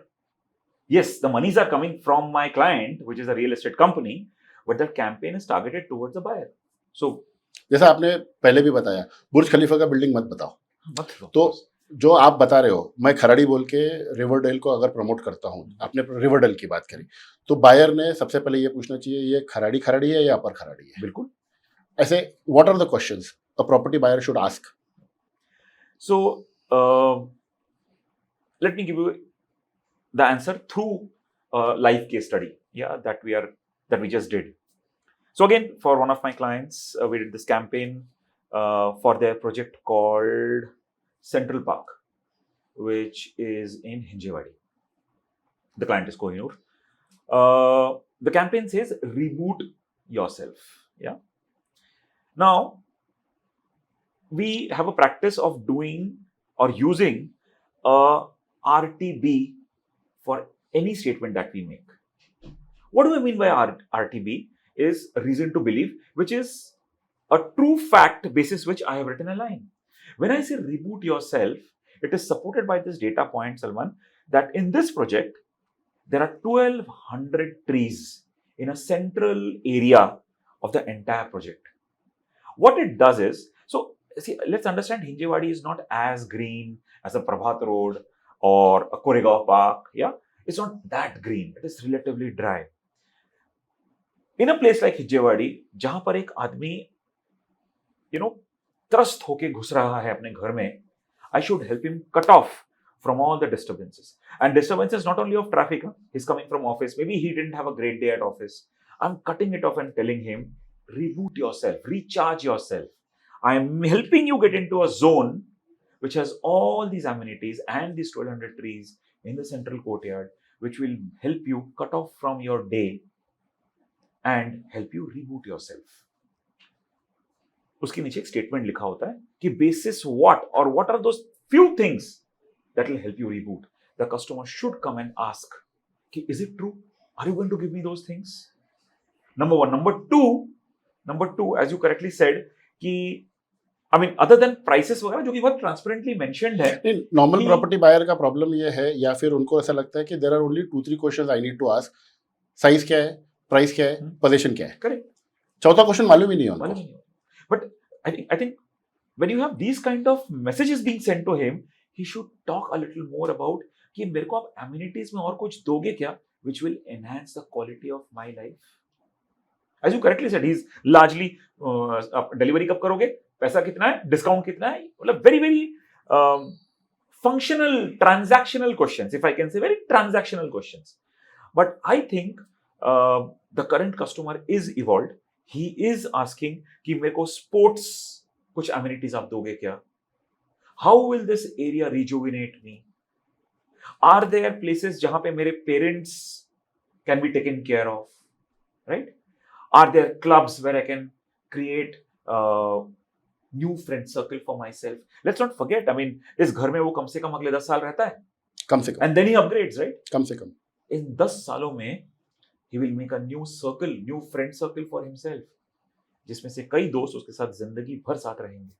Yes, the monies are coming from my client, which is a real estate company, but the campaign is targeted towards the buyer. So, जैसा आपने पहले भी बताया, बुर्ज खलीफा का building मत बताओ. मत लो. तो जो आप बता रहे हो, मैं खराड़ी बोल के रिवरडेल को अगर प्रमोट करता हूँ, आपने रिवरडेल की बात करी, तो बायर ने सबसे पहले ये पूछना चाहिए, ये खराड़ी है या अपर खराड़ी है? बिल्कुल. ऐसे what are the questions a property buyer should ask? So, let me give you the answer through a live case study. Yeah, that we just did. So again, for one of my clients, we did this campaign for their project called Central Park, which is in Hinjewadi. The client is Kohinoor. The campaign says reboot yourself. Yeah. Now, we have a practice of doing or using a RTB for any statement that we make. What do I mean by RTB? Is reason to believe, which is a true fact basis which I have written a line. When I say reboot yourself, it is supported by this data point, Salman, that in this project, there are 1,200 trees in a central area of the entire project. What it does is, so see, let's understand Hinjewadi is not as green as a Prabhat Road or a Koregaon Park. Yeah, it's not that green. It is relatively dry. In a place like Hinjewadi, जहां पर एक आदमी, त्रस्त होके घुस रहा है अपने घर में, I should help him cut off from all the disturbances. And disturbances not only of traffic. He's coming from office. Maybe he didn't have a great day at office. I'm cutting it off and telling him, reboot yourself, recharge yourself. I am helping you get into a zone which has all these amenities and these 1,200 trees in the central courtyard, which will help you cut off from your day and help you reboot yourself. उसके नीचे एक statement लिखा होता है कि basis what और what are those few things that will help you reboot. The customer should come and ask, is it true? Are you going to give me those things? Number one. Number two, as you correctly said, कि I mean, other than prices वगैरह जो कि बहुत transparently mentioned है, normal property buyer का problem ये है, या फिर उनको ऐसा लगता है कि there are only 2-3 questions I need to ask, size क्या है, प्राइस क्या है, पोजीशन क्या है, करेक्ट, चौथा क्वेश्चन मालूम ही नहीं है उनको. But I think when you have these kind of messages being sent to him, he should talk a little more about कि मेरे को आप amenities में और कुछ दोगे क्या which will enhance the quality of my life. As you correctly said, he's largely delivery कब करोगे, पैसा कितना है, डिस्काउंट कितना है, मतलब very very functional transactional questions, if I can say, very transactional questions. But I think the current customer is evolved. He is asking कि मेरे को sports कुछ amenities आप दोगे क्या? How will this area rejuvenate me? Are there places जहां पे मेरे parents can be taken care of? Right? Are there clubs where I can create new friend circle for myself? Let's not forget, I mean, इस घर में वो कम से कम अगले 10 साल रहता है. कम से कम. And then he upgrades, right? कम से कम. इन 10 सालों में he will make a new circle, new friend circle for himself, जिसमें से कई दोस्त उसके साथ जिंदगी भर साथ रहेंगे.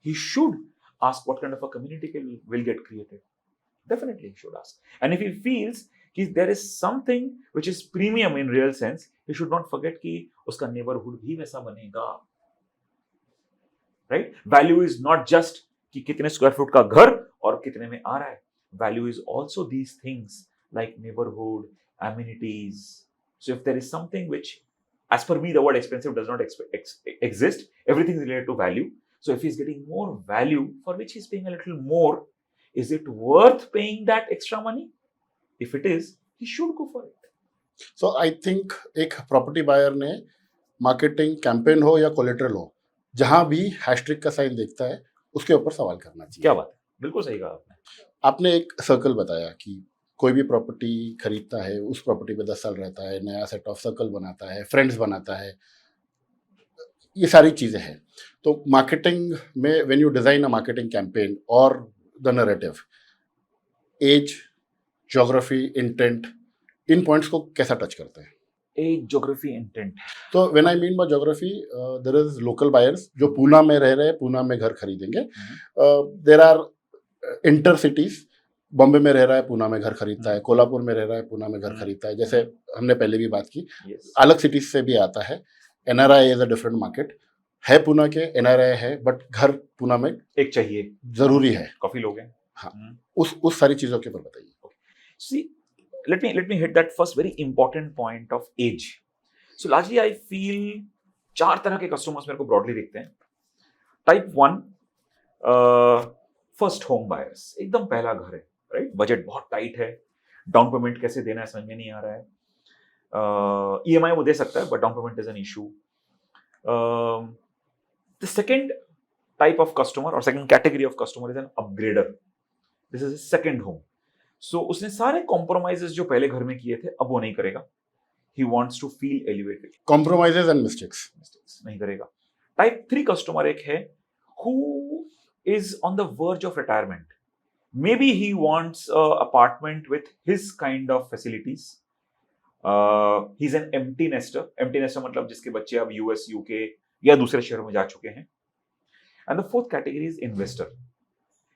He should ask what kind of a community will get created. Definitely he should ask. And if he feels that there is something which is premium in real sense, he should not forget कि उसका neighborhood भी वैसा बनेगा. Right? Value is not just कि कितने square foot का घर और कितने में आ रहा है. Value is also these things like neighborhood, amenities. So if there is something which, as per me, the word expensive does not exist. Everything is related to value. So if he's getting more value for which he's paying a little more, is it worth paying that extra money? If it is, he should go for it. So I think एक property buyer ने marketing campaign हो या collateral हो, जहां भी हैशट्रिक का sign देखता है उसके ऊपर सवाल करना चाहिए. क्या बात है, बिल्कुल सही कहा आपने. आपने एक सर्कल बताया कि कोई भी प्रॉपर्टी खरीदता है, उस प्रॉपर्टी पे 10 साल रहता है, नया सेट ऑफ सर्कल बनाता है, फ्रेंड्स बनाता है, ये सारी चीज़ें हैं. तो मार्केटिंग में when you design a marketing campaign और the narrative, age, geography, intent, in points को कैसा टच करते हैं? Age, geography, intent. तो when I mean by geography, there is local buyers जो पूना में रह रहे हैं, पूना में घर खरीदेंगे. There are inter cities, Bombay में रह रहा है, पूना में घर खरीदता है, कोल्हापुर में रह रहा है, पूना में घर खरीदता है, जैसे हमने पहले भी बात की. अलग सिटीज से भी आता है. NRI is a different market. है पूना के, एनआरआई है, बट घर पूना में एक चाहिए, जरूरी है. काफी लोग हैं. हाँ, उस सारी चीजों के ऊपर बताइए. See, let me hit that first very important point of age. So largely I feel 4 तरह के customers मेरे को broadly दिखते हैं. Type 1, first home buyers, एकदम पहला घर है, right? बजट बहुत टाइट है, डाउन पेमेंट कैसे देना है समझ में नहीं आ रहा है. EMI वो दे सकता है, but down payment is an issue. The second type of customer or second category of customer is an upgrader. This is his second home. So उसने सारे compromises जो पहले घर में किए थे अब वो नहीं करेगा. He wants to feel elevated. Compromises and mistakes नहीं करेगा. Type 3 customer एक है who is on the verge of retirement. Maybe he wants an apartment with his kind of facilities. He's an empty nester. Empty nester मतलब जिसके बच्चे अब US, UK या दूसरे शहरों में जा चुके हैं. And the fourth category is investor.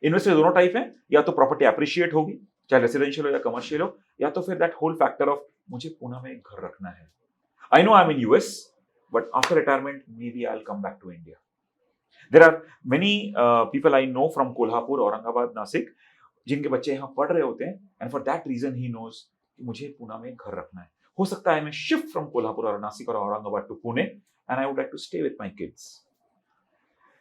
Investor दोनों टाइप हैं, या तो प्रॉपर्टी अप्रिशिएट होगी, चाहे रेसिडेंशियल हो या कमर्शियल हो, या तो फिर दैट होल फैक्टर ऑफ मुझे पुणे में एक घर रखना है. I know I am in US, but after retirement maybe I will come back to India. There are many people I know from Kolhapur, Aurangabad, Nashik, जिनके बच्चे यहाँ पढ़ रहे होते हैं, and for that reason he knows कि मुझे पुणे में एक घर रखना है. हो सकता है मैं शिफ्ट फ्रॉम कोल्हापुर और नासिक और Aurangabad to Pune, and I would like to stay with my kids.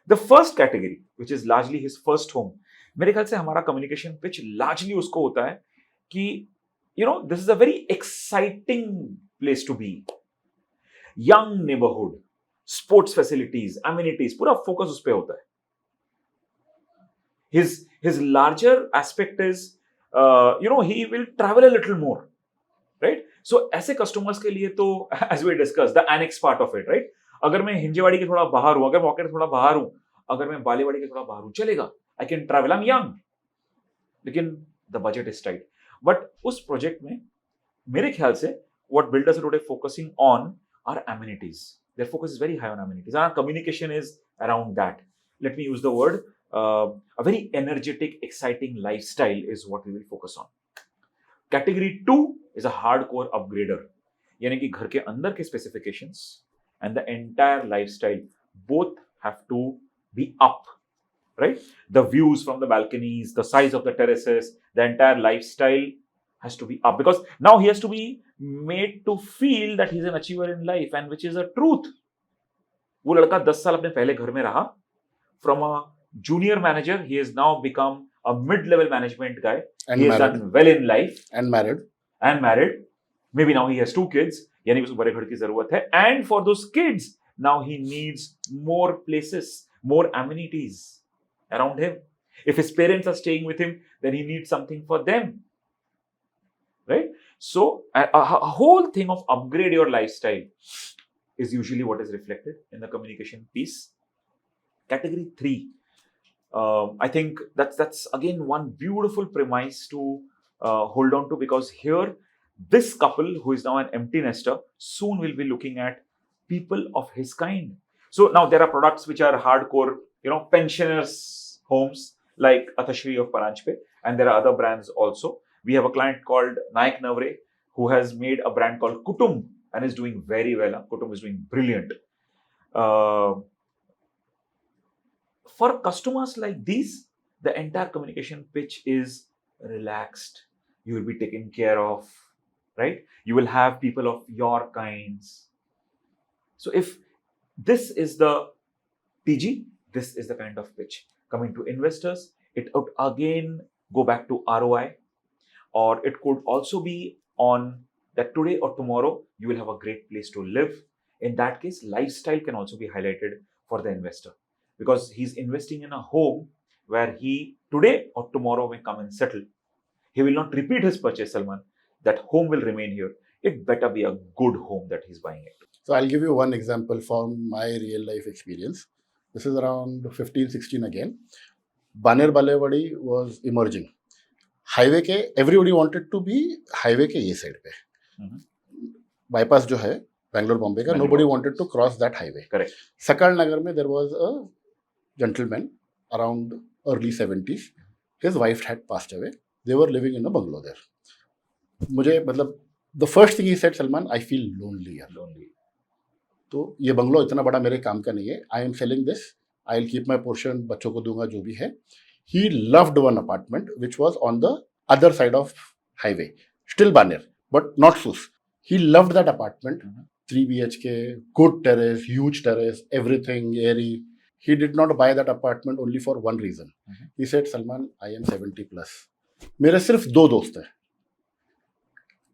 The first category which is largely his first home, मेरे ख्याल से हमारा कम्युनिकेशन पिच लार्जली उसको होता है कि you know this is a very exciting place to be, young neighbourhood, sports facilities, amenities, पूरा focus उस पर होता है. his larger aspect is he will travel a little more, right? So ऐसे customers के लिए तो as we discussed the annex part of it, right? अगर मैं हिंजेवाड़ी के थोड़ा बाहर हूं, अगर मौके थोड़ा बाहर हूं, अगर मैं बालीवाड़ी के थोड़ा बाहर हूं, चलेगा. I can travel, I'm young. लेकिन the budget is tight. But उस project में मेरे ख्याल से what builders are today focusing on are amenities. Their focus is very high on amenities. Our communication is around that. Let me use the word. A very energetic, exciting lifestyle is what we will focus on. Category 2 is a hardcore upgrader. यानी कि घर के अंदर के specifications and the entire lifestyle both have to be up, right? The views from the balconies, the size of the terraces, the entire lifestyle has to be up because now he has to be made to feel that he's an achiever in life and which is a truth. वो लड़का 10 साल अपने पहले घर में रहा. From a junior manager, he has now become a mid-level management guy. And he has married. done well in life. And married. Maybe now he has 2 kids. यानी उसको बड़े घर की जरूरत है. And for those kids, now he needs more places, more amenities around him. If his parents are staying with him, then he needs something for them. Right? So, a whole thing of upgrade your lifestyle is usually what is reflected in the communication piece. Category 3. I think that's again one beautiful premise to hold on to because here, this couple who is now an empty nester soon will be looking at people of his kind. So now there are products which are hardcore, pensioners' homes like Athashri of Paranjpe, and there are other brands also. We have a client called Nayak Navre who has made a brand called Kutum and is doing very well. Kutum is doing brilliant. For customers like these, the entire communication pitch is relaxed. You will be taken care of, right? You will have people of your kinds. So if this is the TG, this is the kind of pitch. Coming to investors, it would again go back to ROI, or it could also be on that today or tomorrow you will have a great place to live. In that case, lifestyle can also be highlighted for the investor because he's investing in a home where he today or tomorrow may come and settle. He will not repeat his purchase, Salman. That home will remain here. It better be a good home that he's buying it. So I'll give you one example from my real life experience. This is around 15-16 again. Baner Balewadi was emerging. Highway के everybody wanted to be highway के ये side पे bypass जो है बैंगलोर बॉम्बे का nobody wanted to cross that highway. Correct. Sakal Nagar में there was a gentleman around early 70s. His wife had passed away. They were living in a bungalow there. मुझे मतलब the first thing he said, Salman I feel lonely यार. Lonely. तो ये bungalow इतना बड़ा मेरे काम का नहीं है. I am selling this. I will keep my portion, बच्चों को दूंगा जो भी है. He loved one apartment which was on the other side of highway, still Baner, but not Sus. He loved that apartment. 3 BHK, good terrace, huge terrace, everything airy. He did not buy that apartment only for one reason. He said, Salman, I am 70 plus. मेरे सिर्फ 2 दोस्त हैं.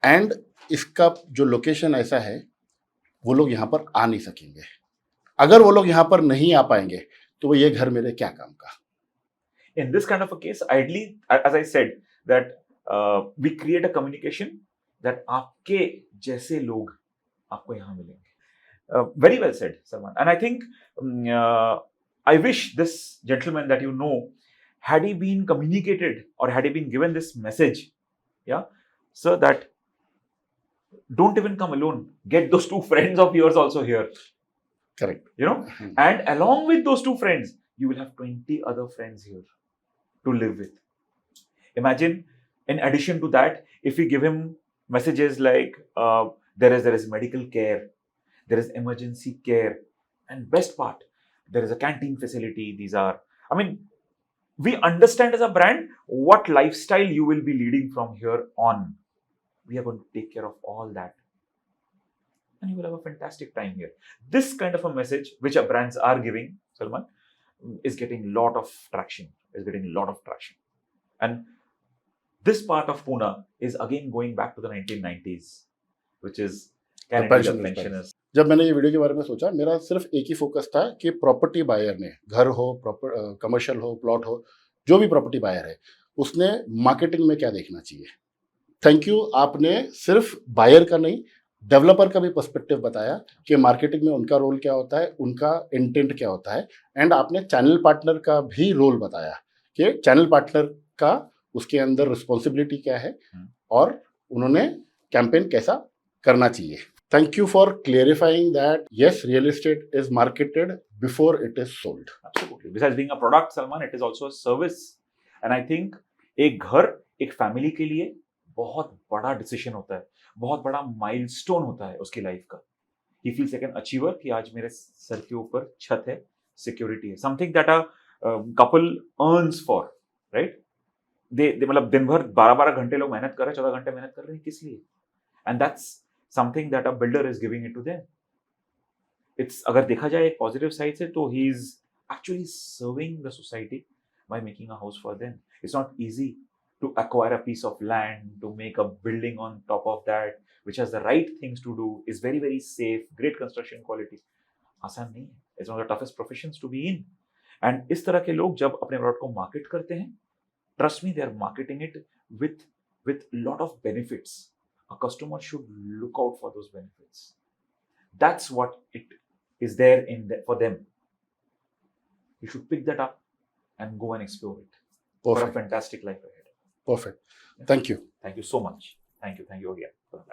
And इसका जो location ऐसा है, वो लोग यहाँ पर आ नहीं सकेंगे. अगर वो लोग यहाँ पर नहीं आ पाएंगे तो ये घर मेरे क्या काम का. In this kind of a case, ideally, as I said, that we create a communication that आपके जैसे लोग आपको यहाँ मिलेंगे. Very well said, Salman. And I think I wish this gentleman that you know, had he been communicated or had he been given this message, yeah, so that don't even come alone. Get those 2 friends of yours also here. Correct. And along with those 2 friends, you will have 20 other friends here to live with. Imagine, in addition to that, if we give him messages like there is medical care, there is emergency care, and best part, there is a canteen facility. These are, I mean, we understand as a brand what lifestyle you will be leading from here on. We are going to take care of all that. And you will have a fantastic time here. This kind of a message, which our brands are giving, Salman, is getting a lot of traction. And this part of Pune is again going back to the 1990s, which is Canada pensioners. जब मैंने ये video के बारे में सोचा, मेरा सिर्फ एक ही फोकस था कि प्रॉपर्टी बायर ने, घर हो, कमर्शियल हो, प्लॉट हो, जो भी प्रॉपर्टी बायर है, उसने मार्केटिंग में क्या देखना चाहिए. थैंक यू, आपने सिर्फ बायर का नहीं, डेवलपर का भी पर्सपेक्टिव बताया कि मार्केटिंग में उनका रोल क्या होता है, उनका इंटेंट क्या होता है. एंड आपने चैनल पार्टनर का भी रोल बताया कि चैनल पार्टनर का उसके अंदर रिस्पॉन्सिबिलिटी क्या है और उन्होंने कैंपेन कैसा करना चाहिए. Thank you for clarifying that. Yes, real estate is marketed before it is sold. Absolutely. Besides being a product, Salman, it is also a service. And I think एक घर एक फैमिली के लिए बहुत बड़ा डिसीजन होता है, बहुत बड़ा माइलस्टोन होता है उसकी लाइफ का. He feels like an achiever कि आज मेरे सर के ऊपर छत है, सिक्योरिटी है. Something that a couple earns for, right? they मतलब दिन भर 12-12 घंटे लोग मेहनत कर रहे हैं, 14 घंटे मेहनत कर रहे हैं, किस लिए? And that's something that a builder is giving it to them. It's अगर देखा जाए एक पॉजिटिव साइड से तो he is actually serving the society by making a house for them. It's not easy to acquire a piece of land, to make a building on top of that, which has the right things to do, is very very safe, great construction quality. आसान नहीं है. It's one of the toughest professions to be in. And इस तरह के लोग जब अपने product को मार्केट करते हैं, trust me, they are marketing it with lot of benefits. A customer should look out for those benefits. That's what it is there for them. You should pick that up and go and explore it. For a fantastic life ahead. Perfect. Thank you. Thank you so much. Thank you again for that.